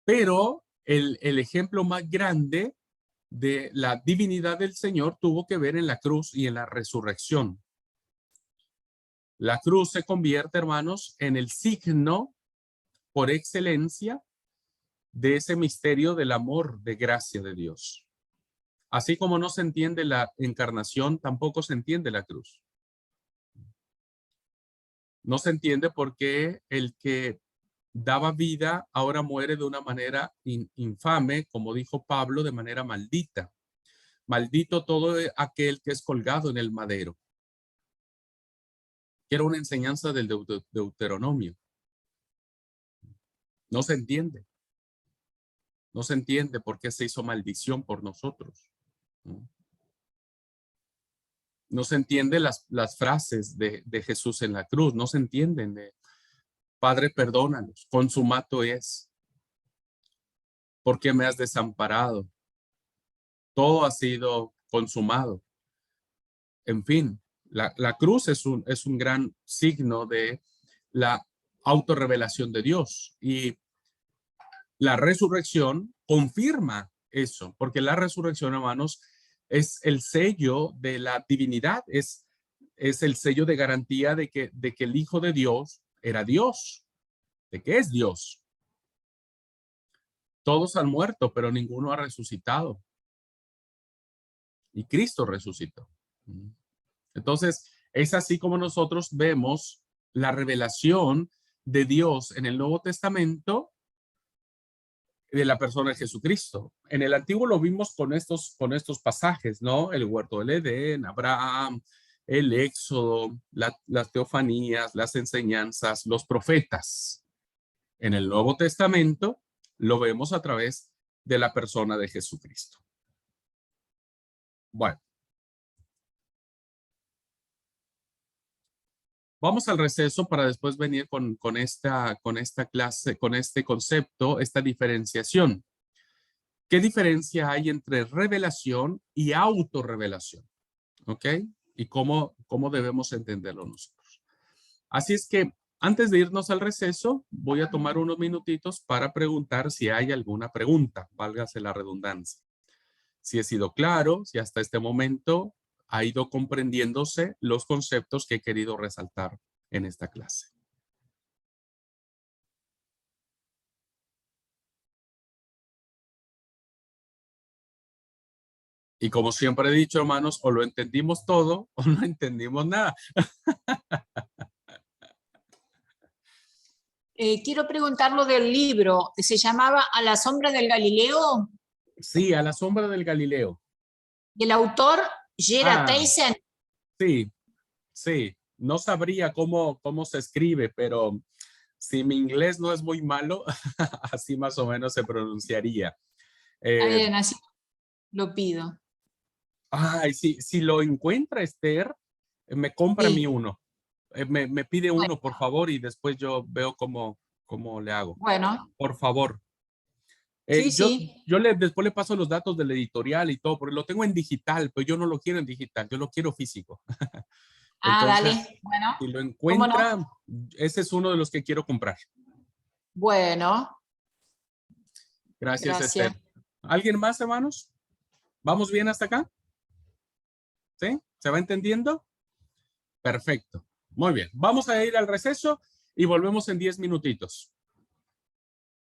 A: Pero el ejemplo más grande de la divinidad del Señor tuvo que ver en la cruz y en la resurrección. La cruz se convierte, hermanos, en el signo por excelencia de ese misterio del amor de gracia de Dios. Así como no se entiende la encarnación, tampoco se entiende la cruz. No se entiende por qué el que daba vida ahora muere de una manera infame, como dijo Pablo, de manera maldita. Maldito todo aquel que es colgado en el madero. Que era una enseñanza del Deuteronomio. No se entiende. No se entiende por qué se hizo maldición por nosotros. No se entiende las frases de Jesús en la cruz. No se entienden. Padre, perdónanos. Consumato es. ¿Por qué me has desamparado? Todo ha sido consumado. En fin, la cruz es un gran signo de la autorrevelación de Dios. Y la resurrección confirma eso, porque la resurrección, hermanos, es el sello de la divinidad, es el sello de garantía de que el Hijo de Dios era Dios, de que es Dios. Todos han muerto, pero ninguno ha resucitado. Y Cristo resucitó. Entonces, es así como nosotros vemos la revelación de Dios en el Nuevo Testamento de la persona de Jesucristo. En el Antiguo lo vimos con estos pasajes, ¿no? El huerto del Edén, Abraham, el Éxodo, las teofanías, las enseñanzas, los profetas. En el Nuevo Testamento lo vemos a través de la persona de Jesucristo. Bueno. Vamos al receso para después venir con esta clase, con este concepto, esta diferenciación. ¿Qué diferencia hay entre revelación y autorrevelación? ¿Ok? Y cómo debemos entenderlo nosotros. Así es que antes de irnos al receso, voy a tomar unos minutitos para preguntar si hay alguna pregunta, válgase la redundancia. Si he sido claro, si hasta este momento ha ido comprendiéndose los conceptos que he querido resaltar en esta clase. Y como siempre he dicho, hermanos, o lo entendimos todo o no entendimos nada.
B: Quiero preguntar lo del libro. ¿Se llamaba A la sombra del Galileo?
A: Sí, A la sombra del Galileo.
B: ¿Y el autor, Gerard Tyson?
A: Sí, sí. No sabría cómo se escribe, pero si mi inglés no es muy malo, así más o menos se pronunciaría.
B: Bien, así lo pido.
A: Ay, si lo encuentra Esther, me compra
B: Sí.
A: mi uno. Me pide uno,
B: Bueno.
A: por favor, y después yo veo cómo le hago.
B: Bueno.
A: Por favor.
B: Sí, sí.
A: Yo después le paso los datos del editorial y todo, porque lo tengo en digital, pero yo no lo quiero en digital, yo lo quiero físico. Entonces,
B: Dale. Bueno.
A: si lo
B: ¿Cómo no?
A: encuentra, ese es uno de los que quiero comprar.
B: Bueno.
A: Gracias, Esther. ¿Alguien más, hermanos? ¿Vamos bien hasta acá? ¿Sí? ¿Se va entendiendo? Perfecto. Muy bien. Vamos a ir al receso y volvemos en 10 minutitos.